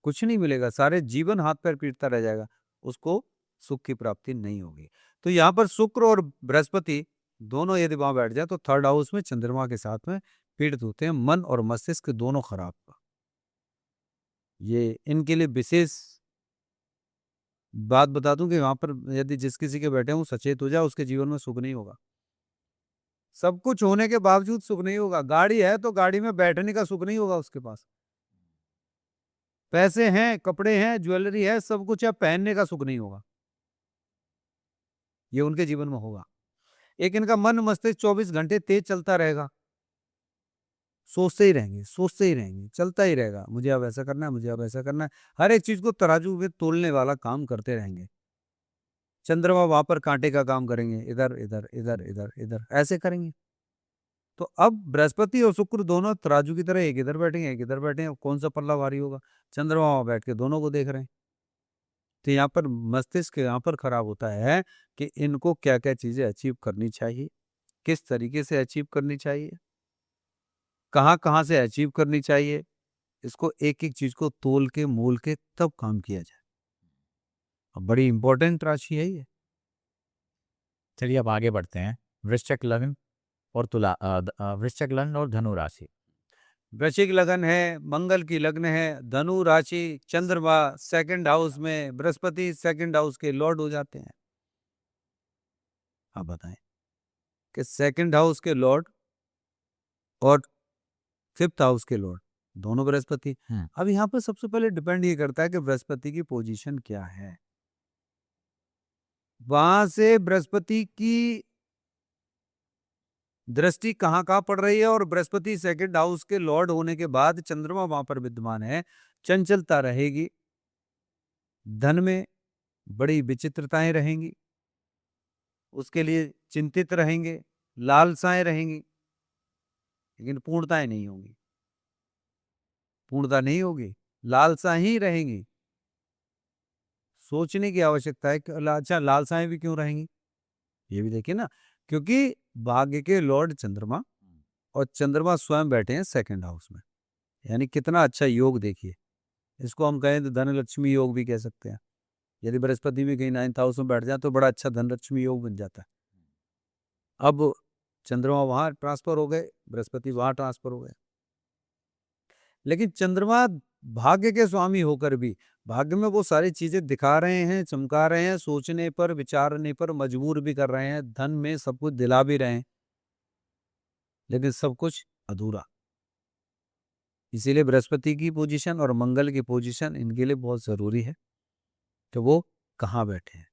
कुछ नहीं मिलेगा, सारे जीवन हाथ पैर पीटता रह जाएगा, उसको सुख की प्राप्ति नहीं होगी। तो यहाँ पर शुक्र और बृहस्पति दोनों यदि वहां बैठ जाए तो 3rd हाउस में चंद्रमा के साथ में पीड़ित होते हैं, मन और मस्तिष्क दोनों खराब। ये इनके लिए विशेष बात बता दूं कि वहां पर यदि जिस किसी के बैठे हों सचेत हो जाए, उसके जीवन में सुख नहीं होगा। सब कुछ होने के बावजूद सुख नहीं होगा। गाड़ी है तो गाड़ी में बैठने का सुख नहीं होगा उसके पास, पैसे हैं, कपड़े हैं, ज्वेलरी है, सब कुछ है, पहनने का सुख नहीं होगा। ये उनके जीवन में होगा। एक इनका मन मस्तिष्क 24 घंटे तेज चलता रहेगा, सोचते ही रहेंगे, सोचते ही रहेंगे, चलता ही रहेगा, मुझे अब ऐसा करना है, मुझे अब ऐसा करना है, हर एक चीज को तराजू में तोलने वाला काम करते रहेंगे। चंद्रमा वहां पर कांटे का काम करेंगे, इधर इधर इधर इधर इधर ऐसे करेंगे। तो अब बृहस्पति और शुक्र दोनों तराजू की तरह, एक इधर बैठेंगे एक इधर बैठेंगे, कौन सा पल्ला भारी होगा? चंद्रमा वहां बैठ के दोनों को देख रहे हैं। तो यहाँ पर मस्तिष्क यहाँ पर खराब होता है कि इनको क्या क्या चीजें अचीव करनी चाहिए, किस तरीके से अचीव करनी चाहिए, कहाँ से अचीव करनी चाहिए, इसको एक-एक चीज़ को तोल के, मोल के तब काम किया जाए। अब बड़ी इम्पोर्टेंट राशि है ये। चलिए अब आगे बढ़ते हैं। वृश्चिक लग्न और वृश्चिक लग्न और धनु राशि। वृश्चिक लगन है, मंगल की लग्न है, धनु राशि, चंद्रमा सेकंड हाउस में, बृहस्पति सेकंड हाउस के लॉर्ड हो जाते हैं। आप बताएं कि सेकंड हाउस के लॉर्ड और फिफ्थ हाउस के लॉर्ड दोनों बृहस्पति। अब यहाँ पर सबसे पहले डिपेंड ये करता है कि बृहस्पति की पोजीशन क्या है। वहां से बृहस्पति की दृष्टि कहाँ पड़ रही है, और बृहस्पति सेकंड हाउस के लॉर्ड होने के बाद चंद्रमा वहां पर विद्यमान है, चंचलता रहेगी, धन में बड़ी विचित्रताएं रहेंगी, उसके लिए चिंतित रहेंगे, लालसाएं रहेंगी, लेकिन पूर्णताएं नहीं होंगी। पूर्णता नहीं होगी, लालसा ही रहेंगी। सोचने की आवश्यकता है कि अच्छा लालसाएं भी क्यों रहेंगी, ये भी देखिए ना, क्योंकि भाग्य के लॉर्ड चंद्रमा और चंद्रमा स्वयं बैठे हैं सेकंड हाउस में, यानी कितना अच्छा योग देखिए। इसको हम कहें तो धन लक्ष्मी योग भी कह सकते हैं। यदि बृहस्पति भी कहीं 9th हाउस में बैठ जाए तो बड़ा अच्छा धन लक्ष्मी योग बन जाता है। अब चंद्रमा वहां ट्रांसफर हो गए, बृहस्पति वहां ट्रांसफर हो गए, लेकिन चंद्रमा भाग्य के स्वामी होकर भी भाग्य में वो सारी चीजें दिखा रहे हैं, चमका रहे हैं, सोचने पर विचारने पर मजबूर भी कर रहे हैं, धन में सब कुछ दिला भी रहे हैं, लेकिन सब कुछ अधूरा। इसीलिए बृहस्पति की पोजीशन और मंगल की पोजीशन इनके लिए बहुत जरूरी है कि वो कहाँ बैठे हैं।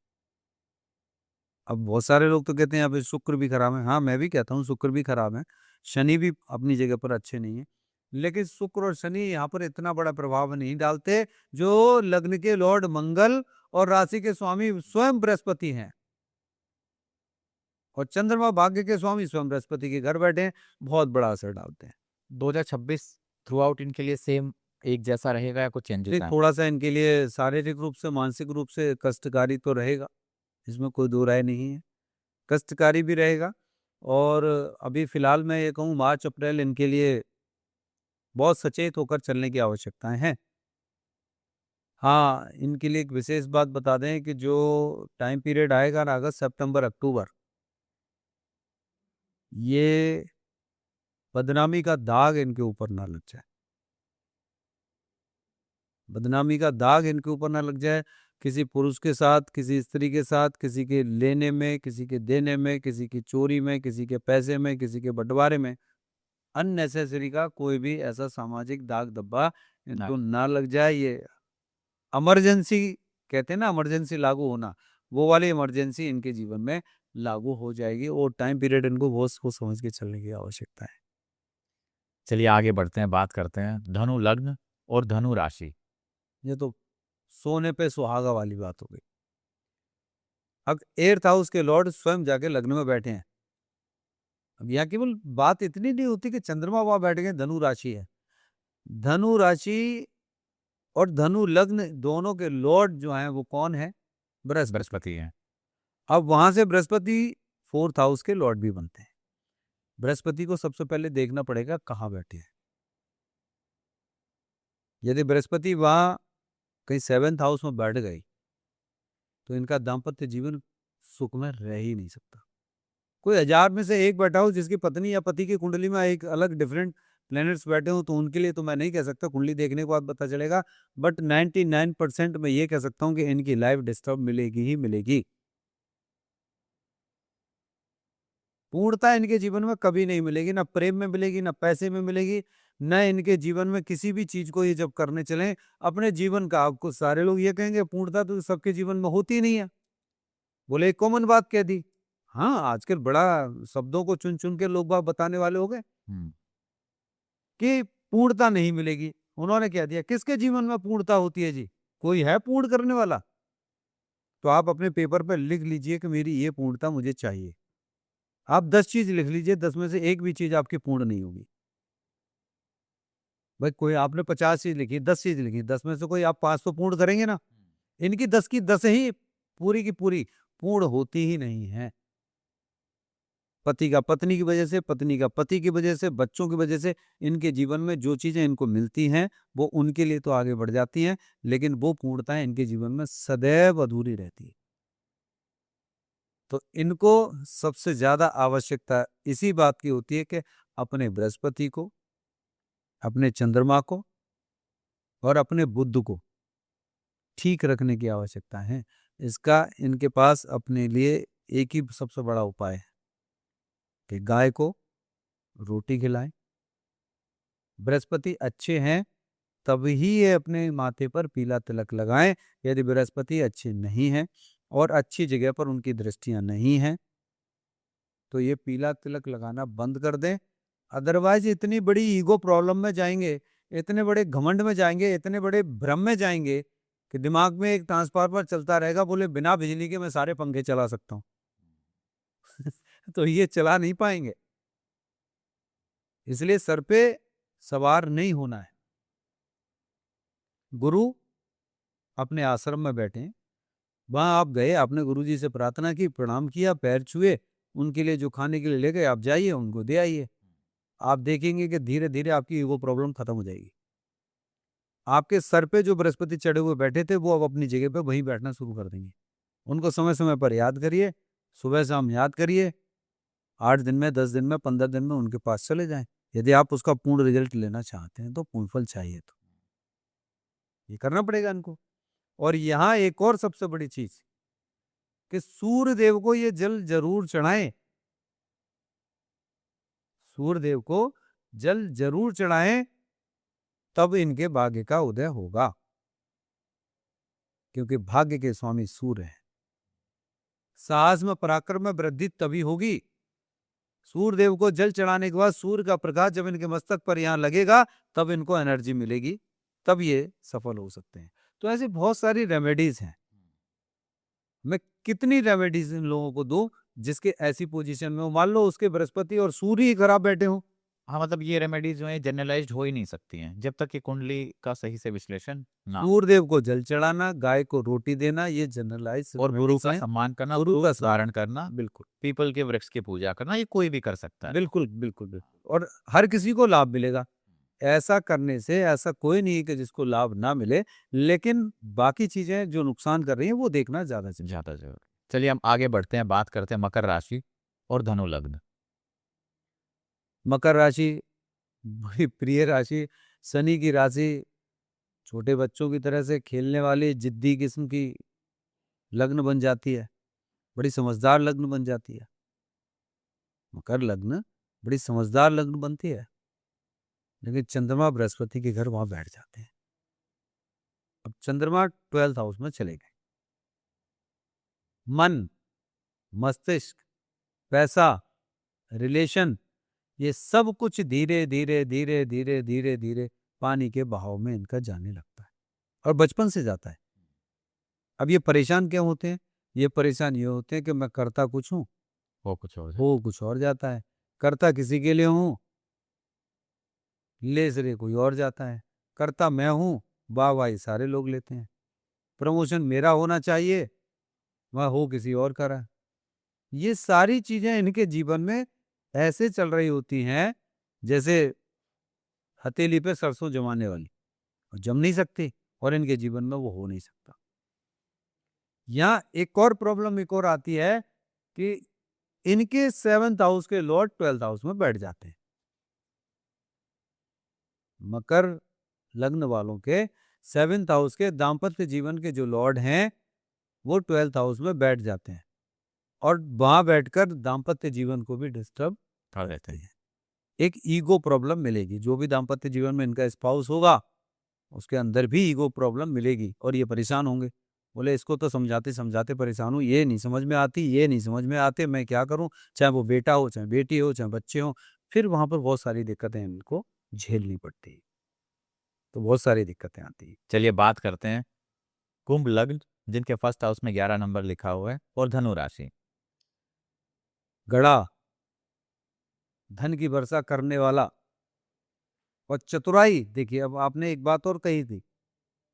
अब बहुत सारे लोग तो कहते हैं अभी शुक्र भी खराब है। हाँ, मैं भी कहता हूँ शुक्र भी खराब है, शनि भी अपनी जगह पर अच्छे नहीं है, लेकिन शुक्र और शनि यहाँ पर इतना बड़ा प्रभाव नहीं डालते जो लग्न के लॉर्ड मंगल और राशि के स्वामी स्वयं बृहस्पति हैं, और चंद्रमा भाग्य के स्वामी स्वयं बृहस्पति के घर बैठे हैं, बहुत बड़ा असर डालते हैं। 2026 थ्रू आउट इनके लिए सेम एक जैसा रहेगा या कुछ चेंजेस हैं? थोड़ा सा इनके लिए शारीरिक रूप से मानसिक रूप से कष्टकारी तो रहेगा, इसमें कोई दो राय नहीं है, कष्टकारी भी रहेगा। और अभी फिलहाल मैं ये कहूँ मार्च अप्रैल इनके लिए बहुत सचेत होकर चलने की आवश्यकताएं हैं। हाँ, इनके लिए एक विशेष बात बता दें कि जो टाइम पीरियड आएगा ना, अगस्त सितंबर अक्टूबर, ये बदनामी का दाग इनके ऊपर ना लग जाए, बदनामी का दाग इनके ऊपर ना लग जाए, किसी पुरुष के साथ, किसी स्त्री के साथ, किसी के लेने में, किसी के देने में, किसी की चोरी में, किसी के पैसे में, किसी के बंटवारे में, अननेसेसरी का कोई भी ऐसा सामाजिक दाग धब्बा इनको ना लग जाए। ये इमरजेंसी कहते हैं ना, इमरजेंसी लागू होना, वो वाली इमरजेंसी इनके जीवन में लागू हो जाएगी, और टाइम पीरियड इनको बहुत सोच समझ के चलने की आवश्यकता है। चलिए आगे बढ़ते हैं, बात करते हैं धनु लग्न और धनु राशि। ये तो सोने पे सुहागा वाली बात हो गई। अब 8th हाउस के लॉर्ड स्वयं जाके लग्न में बैठे हैं। अब यहाँ केवल बात इतनी नहीं होती कि चंद्रमा वहां बैठ गए, धनु राशि है, धनु राशि और धनु लग्न दोनों के लॉर्ड जो हैं वो कौन है, बृहस्पति हैं। अब वहां से बृहस्पति 4th हाउस के लॉर्ड भी बनते हैं। बृहस्पति को सबसे पहले देखना पड़ेगा कहाँ बैठे हैं। यदि बृहस्पति वहां कहीं 7th हाउस में बैठ गई तो इनका दाम्पत्य जीवन सुख में रह ही नहीं सकता। कोई 1000 में से एक बैठा हो जिसकी पत्नी या पति की कुंडली में एक अलग डिफरेंट प्लैनेट्स बैठे हो, तो उनके लिए तो मैं नहीं कह सकता, कुंडली देखने के बाद पता चलेगा, बट 99% मैं ये कह सकता हूँ कि इनकी लाइफ डिस्टर्ब मिलेगी ही मिलेगी। पूर्णता इनके जीवन में कभी नहीं मिलेगी, ना प्रेम में मिलेगी, ना पैसे में मिलेगी, न इनके जीवन में किसी भी चीज को ये जब करने चले अपने जीवन का। आपको सारे लोग ये कहेंगे पूर्णता तो सबके जीवन में होती नहीं है, बोले एक कॉमन बात कह दी। हाँ, आजकल बड़ा शब्दों को चुन चुन के लोग बात बताने वाले हो गए कि पूर्णता नहीं मिलेगी। उन्होंने क्या दिया, किसके जीवन में पूर्णता होती है जी, कोई है पूर्ण करने वाला? तो आप अपने पेपर पर लिख लीजिए कि मेरी ये पूर्णता मुझे चाहिए। आप 10 चीज लिख लीजिए, 10 में से एक भी चीज आपकी पूर्ण नहीं होगी। भाई कोई आपने 50 चीज लिखी, 10 चीज लिखी, 10 में से कोई आप 5 तो पूर्ण करेंगे ना। इनकी 10 की 10 ही पूरी की पूरी पूर्ण होती ही नहीं है। पति का पत्नी की वजह से, पत्नी का पति की वजह से, बच्चों की वजह से इनके जीवन में जो चीजें इनको मिलती हैं वो उनके लिए तो आगे बढ़ जाती हैं, लेकिन वो पूर्णताएं इनके जीवन में सदैव अधूरी रहती है। तो इनको सबसे ज्यादा आवश्यकता इसी बात की होती है कि अपने बृहस्पति को, अपने चंद्रमा को और अपने बुध को ठीक रखने की आवश्यकता है। इसका इनके पास अपने लिए एक ही सबसे बड़ा उपाय है कि गाय को रोटी खिलाएं। बृहस्पति अच्छे हैं तभी ये अपने माथे पर पीला तिलक लगाएं। यदि बृहस्पति अच्छे नहीं हैं और अच्छी जगह पर उनकी दृष्टियां नहीं हैं तो ये पीला तिलक लगाना बंद कर दें। अदरवाइज इतनी बड़ी ईगो प्रॉब्लम में जाएंगे, इतने बड़े घमंड में जाएंगे, इतने बड़े भ्रम में जाएंगे कि दिमाग में एक ट्रांसफार्मर चलता रहेगा, बोले बिना बिजली के मैं सारे पंखे चला सकता हूँ। तो ये चला नहीं पाएंगे। इसलिए सर पे सवार नहीं होना है। गुरु अपने आश्रम में बैठे, वहां आप गए, आपने गुरुजी से प्रार्थना की, प्रणाम किया, पैर छुए, उनके लिए जो खाने के लिए ले गए आप जाइए, उनको दे आइए। आप देखेंगे कि धीरे धीरे आपकी ईगो प्रॉब्लम खत्म हो जाएगी। आपके सर पे जो बृहस्पति चढ़े हुए बैठे थे वो अब अपनी जगह पे वहीं बैठना शुरू कर देंगे। उनको समय समय पर याद करिए, सुबह शाम याद करिए। 8 दिन में, 10 दिन में, 15 दिन में उनके पास चले जाएं। यदि आप उसका पूर्ण रिजल्ट लेना चाहते हैं तो, पूर्ण फल चाहिए तो ये करना पड़ेगा इनको। और यहाँ एक और सबसे बड़ी चीज कि सूर्य देव को ये जल जरूर चढ़ाएं। सूर्य देव को जल जरूर चढ़ाएं, तब इनके भाग्य का उदय होगा, क्योंकि भाग्य के स्वामी सूर्य हैं। साहस में, पराक्रम में वृद्धि तभी होगी। सूर्य देव को जल चढ़ाने के बाद सूर्य का प्रकाश जब इनके मस्तक पर यहां लगेगा तब इनको एनर्जी मिलेगी, तब ये सफल हो सकते हैं। तो ऐसी बहुत सारी रेमेडीज हैं। मैं कितनी रेमेडीज इन लोगों को दूं जिसके ऐसी पोजीशन में हो, मान लो उसके बृहस्पति और सूर्य ही खराब बैठे हो। हाँ, मतलब ये रेमेडीज जो है जनरलाइज्ड हो ही नहीं सकती हैं जब तक कि कुंडली का सही से विश्लेषण ना हो। सूर्य देव को जल चढ़ाना, गाय को रोटी देना, ये जनरलाइज और गुरु का सम्मान करना, गुरु का धारण करना, बिल्कुल पीपल के वृक्ष की पूजा करना, ये कोई भी कर सकता है। बिल्कुल बिल्कुल बिल्कुल, और हर किसी को लाभ मिलेगा। ऐसा करने से ऐसा कोई नहीं है कि जिसको लाभ ना मिले, लेकिन बाकी चीजें जो नुकसान कर रही हैं वो देखना ज्यादा चाहिए। ज्यादा जरूर। चलिए हम आगे बढ़ते हैं, बात करते हैं मकर राशि और धनु लग्न। मकर राशि बड़ी प्रिय राशि, शनि की राशि, छोटे बच्चों की तरह से खेलने वाली जिद्दी किस्म की लग्न बन जाती है, बड़ी समझदार लग्न बन जाती है। मकर लग्न बड़ी समझदार लग्न बनती है, लेकिन चंद्रमा बृहस्पति के घर वहां बैठ जाते हैं। अब चंद्रमा 12th हाउस में चले गए। मन, मस्तिष्क, पैसा, रिलेशन, ये सब कुछ धीरे धीरे धीरे धीरे धीरे धीरे पानी के बहाव में इनका जाने लगता है, और बचपन से जाता है। अब ये परेशान क्या होते हैं? ये परेशान ये होते हैं कि मैं करता कुछ हूं, वो कुछ और हो कुछ और जाता है। करता किसी के लिए हूं, ले श्रेय कोई और जाता है। करता मैं हूं, वाह वाह सारे लोग लेते हैं। प्रमोशन मेरा होना चाहिए, वह हो किसी और का रहा। ये सारी चीजें इनके जीवन में ऐसे चल रही होती हैं जैसे हथेली पे सरसों जमाने वाली, और जम नहीं सकती, और इनके जीवन में वो हो नहीं सकता। यहाँ एक और प्रॉब्लम एक और आती है कि इनके 7th हाउस के लॉर्ड 12th हाउस में बैठ जाते हैं। मकर लग्न वालों के 7th हाउस के दाम्पत्य जीवन के जो लॉर्ड हैं वो 12th हाउस में बैठ जाते हैं, और वहां बैठकर दाम्पत्य जीवन को भी डिस्टर्ब कर देते हैं। एक ईगो प्रॉब्लम मिलेगी। जो भी दाम्पत्य जीवन में इनका स्पाउस होगा उसके अंदर भी ईगो प्रॉब्लम मिलेगी, और ये परेशान होंगे। बोले इसको तो समझाते समझाते परेशान हूँ, ये नहीं समझ में आती, ये नहीं समझ में आते, मैं क्या करूं। चाहे वो बेटा हो, चाहे बेटी हो, चाहे बच्चे हो, फिर वहां पर बहुत सारी दिक्कतें इनको झेलनी पड़ती है। तो बहुत सारी दिक्कतें आती है। चलिए बात करते हैं कुंभ लग्न, जिनके फर्स्ट हाउस में 11 नंबर लिखा हुआ है, और धनु राशि। गड़ा, धन की वर्षा करने वाला, और चतुराई। देखिए अब आपने एक बात और कही थी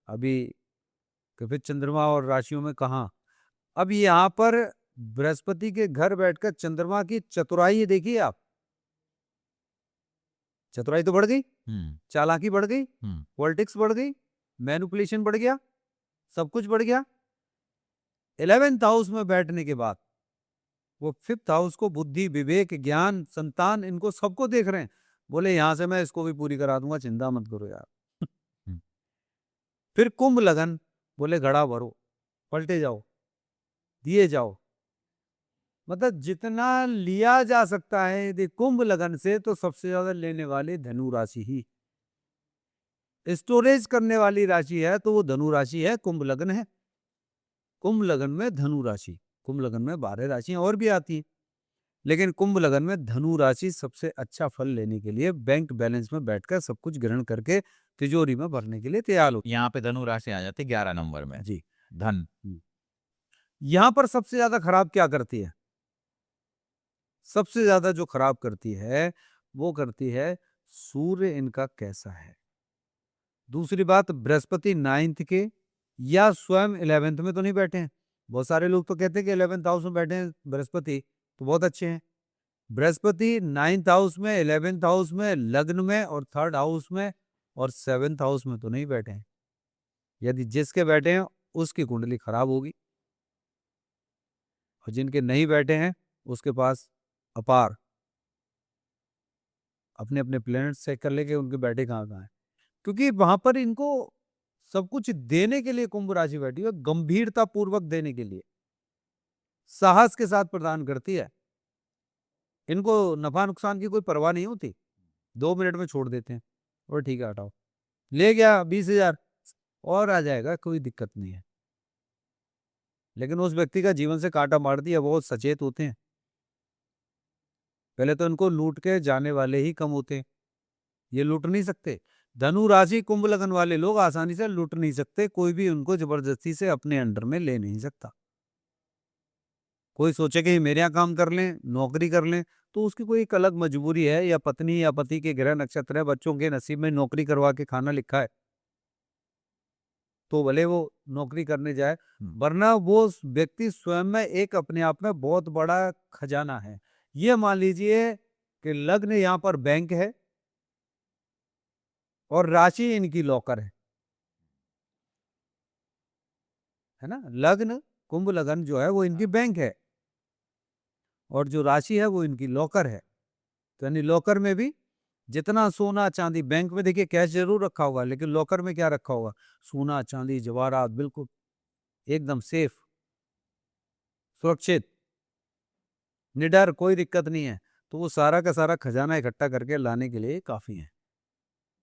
अभी कि फिर चंद्रमा और राशियों में कहा। अब यहाँ पर बृहस्पति के घर बैठकर चंद्रमा की चतुराई देखिए आप। चतुराई तो बढ़ गई, चालाकी बढ़ गई, पॉलिटिक्स बढ़ गई, मैनिपुलेशन बढ़ गया, सब कुछ बढ़ गया। 11th हाउस में बैठने के बाद वो 5th हाउस को बुद्धि, विवेक, ज्ञान, संतान, इनको सबको देख रहे हैं। बोले यहां से मैं इसको भी पूरी करा दूंगा, चिंता मत करो यार। फिर कुंभ लगन, बोले घड़ा भरो, पलटे जाओ, दिए जाओ। मतलब जितना लिया जा सकता है यदि कुंभ लगन से, तो सबसे ज्यादा लेने वाली धनु राशि ही। स्टोरेज करने वाली राशि है तो वो धनु राशि है, कुंभ लगन है। कुंभ लगन में धनु राशि, कुंभ लगन में 12 राशियां और भी आती हैं, लेकिन कुंभ लगन में धनु राशि सबसे अच्छा फल लेने के लिए बैंक बैलेंस में बैठकर सब कुछ ग्रहण करके तिजोरी में भरने के लिए तैयार हो। यहाँ पे धनु राशि आ जाती है 11 नंबर में। जी। धन। यहां पर सबसे ज्यादा खराब क्या करती है? सबसे ज्यादा जो खराब करती है वो करती है सूर्य इनका कैसा है। दूसरी बात, बृहस्पति 9th के या स्वयं 11th में तो नहीं बैठे हैं। बहुत सारे लोग तो कहते हैं कि 11th हाउस में बैठे हैं बृहस्पति तो बहुत अच्छे हैं। बृहस्पति 9th हाउस में, 11th हाउस में, लग्न में और 3rd हाउस में और 7th हाउस में तो नहीं बैठे हैं। यदि जिसके बैठे हैं उसकी कुंडली खराब होगी, और जिनके नहीं बैठे हैं उसके पास अपार अपने अपने प्लैनेट चेक कर लेके उनके बैठे कहाँ कहाँ है, क्योंकि वहां पर इनको सब कुछ देने के लिए कुंभ राशि बैठी है, गंभीरता पूर्वक देने के लिए, साहस के साथ प्रदान करती है। इनको नफा नुकसान की कोई परवाह नहीं होती, 2 मिनट में छोड़ देते हैं और ठीक है हटाओ, ले गया 20,000 और आ जाएगा, कोई दिक्कत नहीं है। लेकिन उस व्यक्ति का जीवन से कांटा मार दिया, बहुत सचेत होते हैं। पहले तो इनको लूट के जाने वाले ही कम होते हैं, ये लूट नहीं सकते। धनु राशि कुंभ लगन वाले लोग आसानी से लूट नहीं सकते, कोई भी उनको जबरदस्ती से अपने अंडर में ले नहीं सकता। कोई सोचे कि मेरे यहाँ काम कर लें, नौकरी कर लें, तो उसकी कोई एक अलग मजबूरी है, या पत्नी या पति के ग्रह नक्षत्र है, बच्चों के नसीब में नौकरी करवा के खाना लिखा है, तो भले वो नौकरी करने जाए, वरना वो व्यक्ति स्वयं में एक अपने आप में बहुत बड़ा खजाना है। ये मान लीजिए कि लग्न यहाँ पर बैंक है और राशि इनकी लॉकर है ना। लग्न कुंभ लगन जो है वो इनकी बैंक है और जो राशि है वो इनकी लॉकर है। तो यानी लॉकर में भी जितना सोना चांदी, बैंक में देखिए कैश जरूर रखा होगा, लेकिन लॉकर में क्या रखा होगा? सोना चांदी जवाहरात, बिल्कुल एकदम सेफ, सुरक्षित, निडर, कोई दिक्कत नहीं है। तो वो सारा का सारा खजाना इकट्ठा करके लाने के लिए काफी है।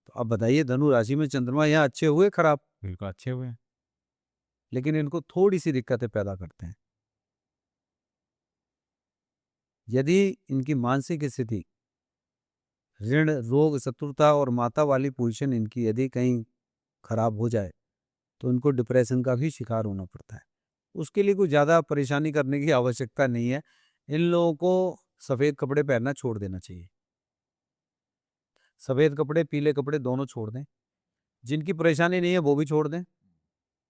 तो अब बताइए, धनु राशि में चंद्रमा यहाँ अच्छे हुए खराब? बिल्कुल अच्छे हुए। लेकिन इनको थोड़ी सी दिक्कतें पैदा करते हैं। यदि इनकी मानसिक स्थिति, ऋण, रोग, शत्रुता और माता वाली पोजीशन इनकी यदि कहीं खराब हो जाए तो इनको डिप्रेशन का भी शिकार होना पड़ता है। उसके लिए कोई ज़्यादा परेशानी करने की आवश्यकता नहीं है। इन लोगों को सफ़ेद कपड़े पहनना छोड़ देना चाहिए। सफ़ेद कपड़े, पीले कपड़े दोनों छोड़ दें। जिनकी परेशानी नहीं है वो भी छोड़ दें,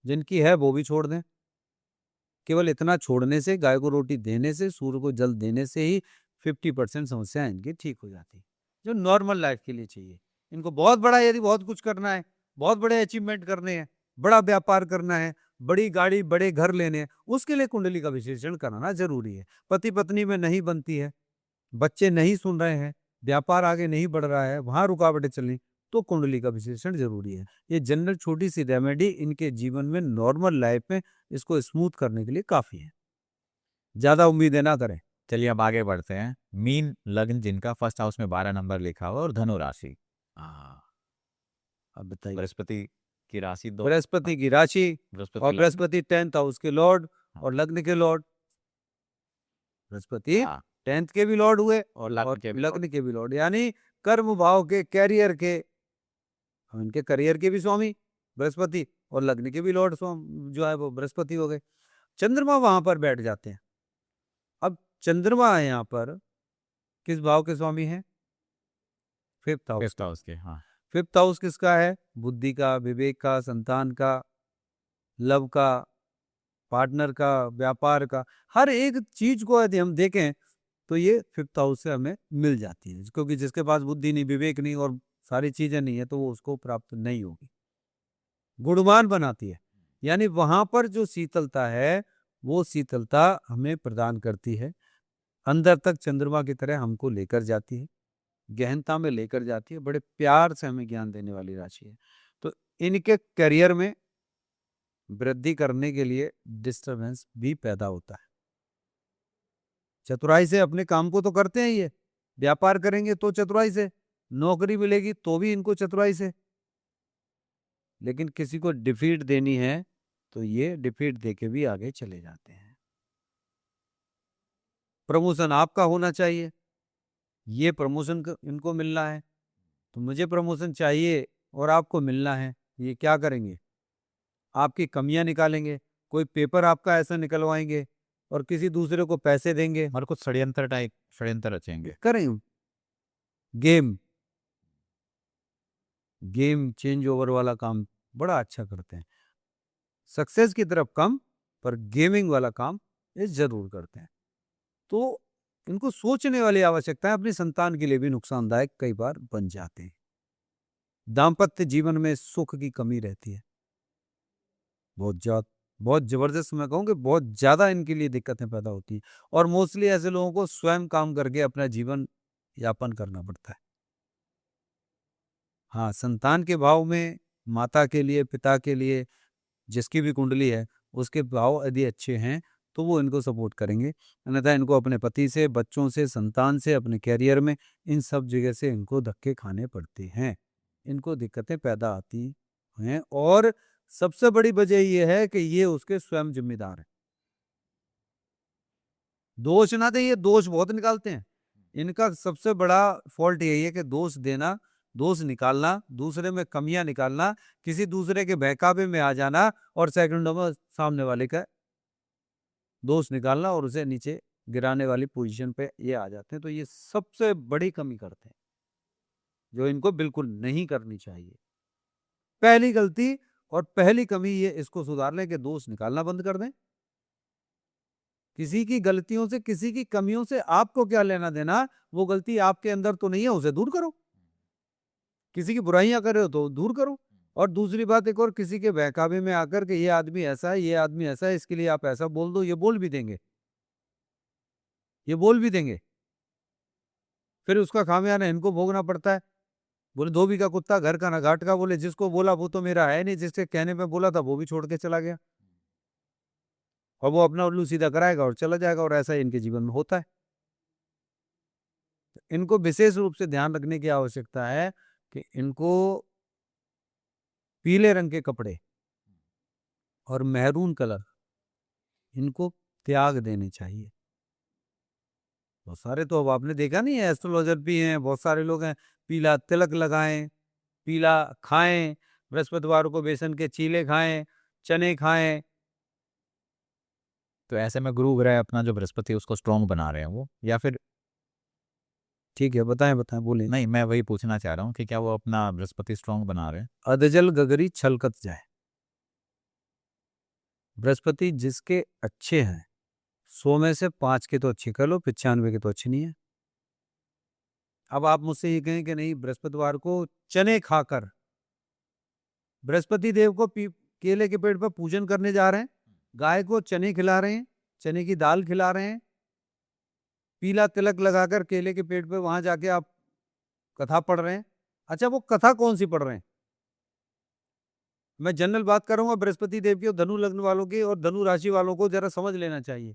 जिनकी है वो भी छोड़ दें। केवल इतना छोड़ने से, गाय को रोटी देने से, सूर्य को जल देने से ही 50% समस्या इनकी ठीक हो जाती है, जो नॉर्मल लाइफ के लिए चाहिए। इनको बहुत बड़ा यदि बहुत कुछ करना है, बहुत बड़े अचीवमेंट करने हैं, बड़ा व्यापार करना है, बड़ी गाड़ी, बड़े घर लेने हैं, उसके लिए कुंडली का विश्लेषण कराना जरूरी है। पति पत्नी में नहीं बनती है, बच्चे नहीं सुन रहे हैं, व्यापार आगे नहीं बढ़ रहा है, वहां रुकावटें चल रही, तो कुंडली का विश्लेषण जरूरी है। ये जनरल छोटी सी रेमेडी इनके जीवन में, नॉर्मल लाइफ में इसको स्मूथ करने के लिए काफी है। ज्यादा उम्मीदें ना करें। चलिए अब आगे बढ़ते हैं। मीन लग्न जिनका फर्स्ट हाउस में 12 नंबर लिखा हुआ और धनु राशि। अब बताइए, बृहस्पति की राशि दो, बृहस्पति की राशि बृहस्पति और लग्न। बृहस्पति 10th हाउस के लॉर्ड और लग्न के लॉर्ड। बृहस्पति हाँ, 10th के भी लॉर्ड हुए और लग्न के भी लग्न के भी लॉर्ड, यानी कर्म भाव के, कैरियर के, उनके करियर के भी स्वामी बृहस्पति और लग्न के भी लॉर्ड स्वामी जो है वो बृहस्पति हो गए। चंद्रमा वहां पर बैठ जाते हैं। अब चंद्रमा यहाँ पर किस भाव के स्वामी हैं? 5th house. फिफ्थ हाउस के। हाँ, 5th हाउस किसका है? बुद्धि का, विवेक का, संतान का, लव का, पार्टनर का, व्यापार का, हर एक चीज को यदि हम देखें तो ये 5th हाउस से हमें मिल जाती है, क्योंकि जिसके पास बुद्धि नहीं, विवेक नहीं और सारी चीजें नहीं है तो वो उसको प्राप्त नहीं होगी। गुणवान बनाती है, यानी वहां पर जो शीतलता है वो शीतलता हमें प्रदान करती है, अंदर तक चंद्रमा की तरह हमको लेकर जाती है, गहनता में लेकर जाती है, बड़े प्यार से हमें ज्ञान देने वाली राशि है। तो इनके करियर में वृद्धि करने के लिए डिस्टरबेंस भी पैदा होता है। चतुराई से अपने काम को तो करते हैं ये, व्यापार करेंगे तो चतुराई से, नौकरी मिलेगी तो भी इनको चतुराई से, लेकिन किसी को डिफीट देनी है तो ये डिफीट देके भी आगे चले जाते हैं। प्रमोशन आपका होना चाहिए, ये प्रमोशन इनको मिलना है, तो मुझे प्रमोशन चाहिए और आपको मिलना है, ये क्या करेंगे? आपकी कमियां निकालेंगे, कोई पेपर आपका ऐसा निकलवाएंगे और किसी दूसरे को पैसे देंगे, और कुछ षड्यंत्र रचेंगे। करें गेम गेम चेंज ओवर वाला काम बड़ा अच्छा करते हैं। सक्सेस की तरफ कम, पर गेमिंग वाला काम ये जरूर करते हैं। तो इनको सोचने वाली आवश्यकता है, अपनी संतान के लिए भी नुकसानदायक कई बार बन जाते हैं। दाम्पत्य जीवन में सुख की कमी रहती है, बहुत जबरदस्त, मैं कहूँ कि बहुत ज्यादा इनके लिए दिक्कतें पैदा होती हैं, और मोस्टली ऐसे लोगों को स्वयं काम करके अपना जीवन यापन करना पड़ता है। हाँ, संतान के भाव में माता के लिए, पिता के लिए, जिसकी भी कुंडली है उसके भाव यदि अच्छे हैं तो वो इनको सपोर्ट करेंगे, अन्यथा इनको अपने पति से, बच्चों से, संतान से, अपने कैरियर में, इन सब जगह से इनको धक्के खाने पड़ते हैं, इनको दिक्कतें पैदा आती हैं, और सबसे बड़ी वजह ये है कि ये उसके स्वयं जिम्मेदार हैं। दोष ना दें, ये दोष बहुत निकालते हैं, इनका सबसे बड़ा फॉल्ट यही है कि दोष देना, दोष निकालना, दूसरे में कमियां निकालना, किसी दूसरे के बहकावे में आ जाना और सेकंडों में सामने वाले का दोष निकालना और उसे नीचे गिराने वाली पोजीशन पे ये आ जाते हैं। तो ये सबसे बड़ी कमी करते हैं, जो इनको बिल्कुल नहीं करनी चाहिए। पहली गलती और पहली कमी ये इसको सुधार लें कि दोष निकालना बंद कर दें। किसी की गलतियों से, किसी की कमियों से आपको क्या लेना देना, वो गलती आपके अंदर तो नहीं है, उसे दूर करो। किसी की बुराइयां कर रहे हो तो दूर करो। और दूसरी बात एक और, किसी के बहकावे में आकर के ये आदमी ऐसा है, ये आदमी ऐसा है, इसके लिए आप ऐसा बोल दो, ये बोल भी देंगे, ये बोल भी देंगे, फिर उसका खामियाजा इनको भोगना पड़ता है। बोले धोबी का कुत्ता घर का ना घाट का, बोले जिसको बोला वो तो मेरा है नहीं, जिसके कहने पे बोला था वो भी छोड़ के चला गया, और वो अपना उल्लू सीधा कराएगा और चला जाएगा, और ऐसा इनके जीवन में होता है। इनको विशेष रूप से ध्यान रखने की आवश्यकता है कि इनको पीले रंग के कपड़े और मैरून कलर इनको त्याग देने चाहिए। बहुत सारे तो अब आपने देखा नहीं है, एस्ट्रोलॉजर भी हैं, बहुत सारे लोग हैं, पीला तिलक लगाएं, पीला खाएं, बृहस्पतिवार को बेसन के चीले खाएं, चने खाएं। तो ऐसे में गुरु ग्रह अपना जो बृहस्पति है उसको स्ट्रॉन्ग बना रहे हैं वो, या फिर ठीक है, बताएं बताएं, बोलें। नहीं, मैं वही पूछना चाह रहा हूँ कि क्या वो अपना बृहस्पति स्ट्रॉन्ग बना रहे हैं? अधजल गगरी छलकत जाए। बृहस्पति जिसके अच्छे हैं, 100 में से 5 के तो अच्छे कर लो, 95 के तो अच्छे नहीं है। अब आप मुझसे ये कहें कि नहीं, बृहस्पतिवार को चने खाकर बृहस्पति देव को केले के पेड़ पर पूजन करने जा रहे हैं, गाय को चने खिला रहे हैं, चने की दाल खिला रहे हैं, पीला तिलक लगाकर केले के पेड़ पे वहां जाके आप कथा पढ़ रहे हैं। अच्छा, वो कथा कौन सी पढ़ रहे हैं? मैं जनरल बात करूंगा बृहस्पति देव की और धनु लग्न वालों की और धनु राशि वालों को जरा समझ लेना चाहिए।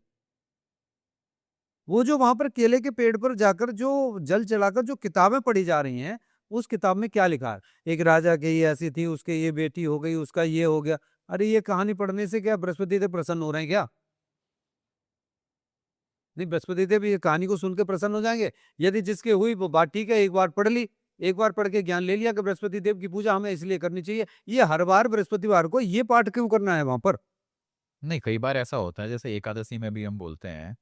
वो जो वहां पर केले के पेड़ पर जाकर जो जल चलाकर जो किताबें पढ़ी जा रही हैं, उस किताब में क्या लिखा है? एक राजा की ये ऐसी थी, उसके ये बेटी हो गई, उसका ये हो गया। अरे ये कहानी पढ़ने से क्या बृहस्पति देव प्रसन्न हो रहे हैं क्या? नहीं, बृहस्पति देव ये कहानी को सुन के प्रसन्न हो जाएंगे? यदि जिसके हुई वो बात ठीक है, एक बार पढ़ ली, एक बार पढ़ के ज्ञान ले लिया कि बृहस्पति देव की पूजा हमें इसलिए करनी चाहिए, ये हर बार बृहस्पतिवार को ये पाठ क्यों करना है वहां पर? नहीं, कई बार ऐसा होता है, जैसे एकादशी में भी हम बोलते हैं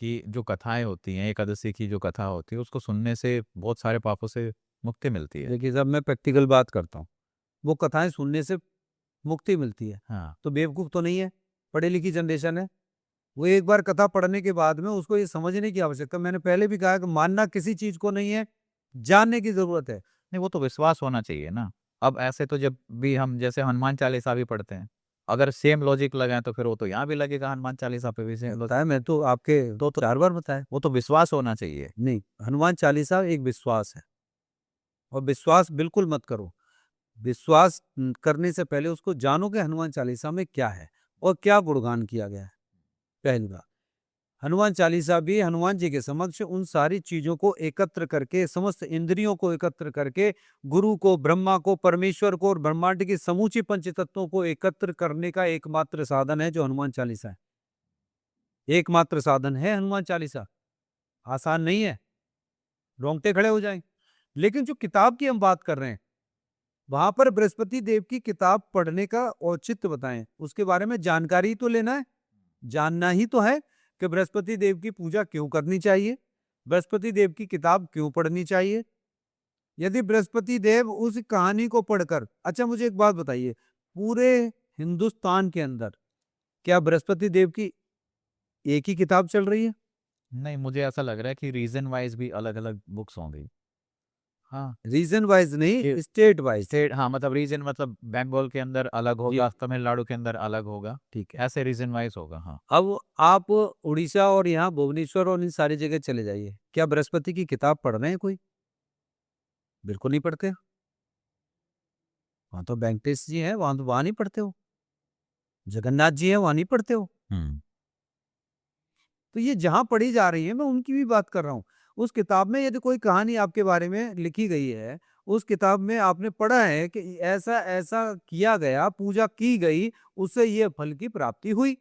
कि जो कथाएं होती हैं, एकादशी की जो कथा होती है उसको सुनने से बहुत सारे पापों से मुक्ति मिलती है। देखिए साहब, मैं प्रैक्टिकल बात करता हूँ, वो कथाएं सुनने से मुक्ति मिलती है हाँ, तो बेवकूफ तो नहीं है? पढ़ी लिखी जनरेशन है, वो एक बार कथा पढ़ने के बाद में उसको ये समझने की आवश्यकता, मैंने पहले भी कहा कि मानना किसी चीज़ को नहीं है, जानने की ज़रूरत है। नहीं, वो तो विश्वास होना चाहिए ना। अब ऐसे तो जब भी हम जैसे हनुमान चालीसा भी पढ़ते हैं, अगर सेम लॉजिक लगाएँ तो फिर वो तो यहाँ भी लगेगा हनुमान चालीसा पे भी सेम लॉजिक। बताया मैं तो आपके तो 4 बार बताया। वो तो विश्वास होना चाहिए। नहीं, हनुमान चालीसा एक विश्वास है और विश्वास बिल्कुल मत करो। विश्वास करने से पहले उसको जानो कि हनुमान चालीसा में क्या है और क्या गुणगान किया गया है। पहली बात, हनुमान चालीसा भी हनुमान जी के समक्ष उन सारी चीज़ों को एकत्र करके, समस्त इंद्रियों को एकत्र करके, गुरु को, ब्रह्मा को, परमेश्वर को और ब्रह्मांड की समूची पंचतत्वों को एकत्र करने का एकमात्र साधन है जो हनुमान चालीसा है। एकमात्र साधन है हनुमान चालीसा। आसान नहीं है, रोंगटे खड़े हो जाएँ। लेकिन जो किताब की हम बात कर रहे हैं, वहाँ पर बृहस्पति देव की किताब पढ़ने का औचित्य बताएँ, उसके बारे में जानकारी तो लेना है। जानना ही तो है कि बृहस्पति देव की पूजा क्यों करनी चाहिए, बृहस्पति देव की किताब क्यों पढ़नी चाहिए। यदि बृहस्पति देव उस कहानी को पढ़कर, अच्छा मुझे एक बात बताइए, पूरे हिंदुस्तान के अंदर क्या बृहस्पति देव की एक ही किताब चल रही है? नहीं, मुझे ऐसा लग रहा है कि रीजन वाइज़ भी अलग-अलग बुक्स होंगी। हाँ, रीजन वाइज नहीं, ये स्टेट वाइज। स्टेट हाँ, मतलब रीजन मतलब बंगाल के अंदर अलग जी, होगा, तमिलनाडु के अंदर अलग होगा, ठीक है। ऐसे रीजन वाइज़ होगा, हाँ। अब आप उड़ीसा और यहाँ भुवनेश्वर और इन सारी जगह चले जाइए, क्या बृहस्पति की किताब पढ़ रहे हैं कोई? बिल्कुल नहीं पढ़ते। वहाँ तो वेंकटेश जी हैं, वहाँ नहीं पढ़ते हो। जगन्नाथ जी हैं, वहाँ नहीं पढ़ते हो। हुँ। तो ये जहाँ पढ़ी जा रही है, मैं उनकी भी बात कर रहा हूँ। उस किताब में यदि कोई कहानी आपके बारे में लिखी गई है, उस किताब में आपने पढ़ा है कि ऐसा-ऐसा किया गया, पूजा की गई, उससे ये फल की प्राप्ति हुई।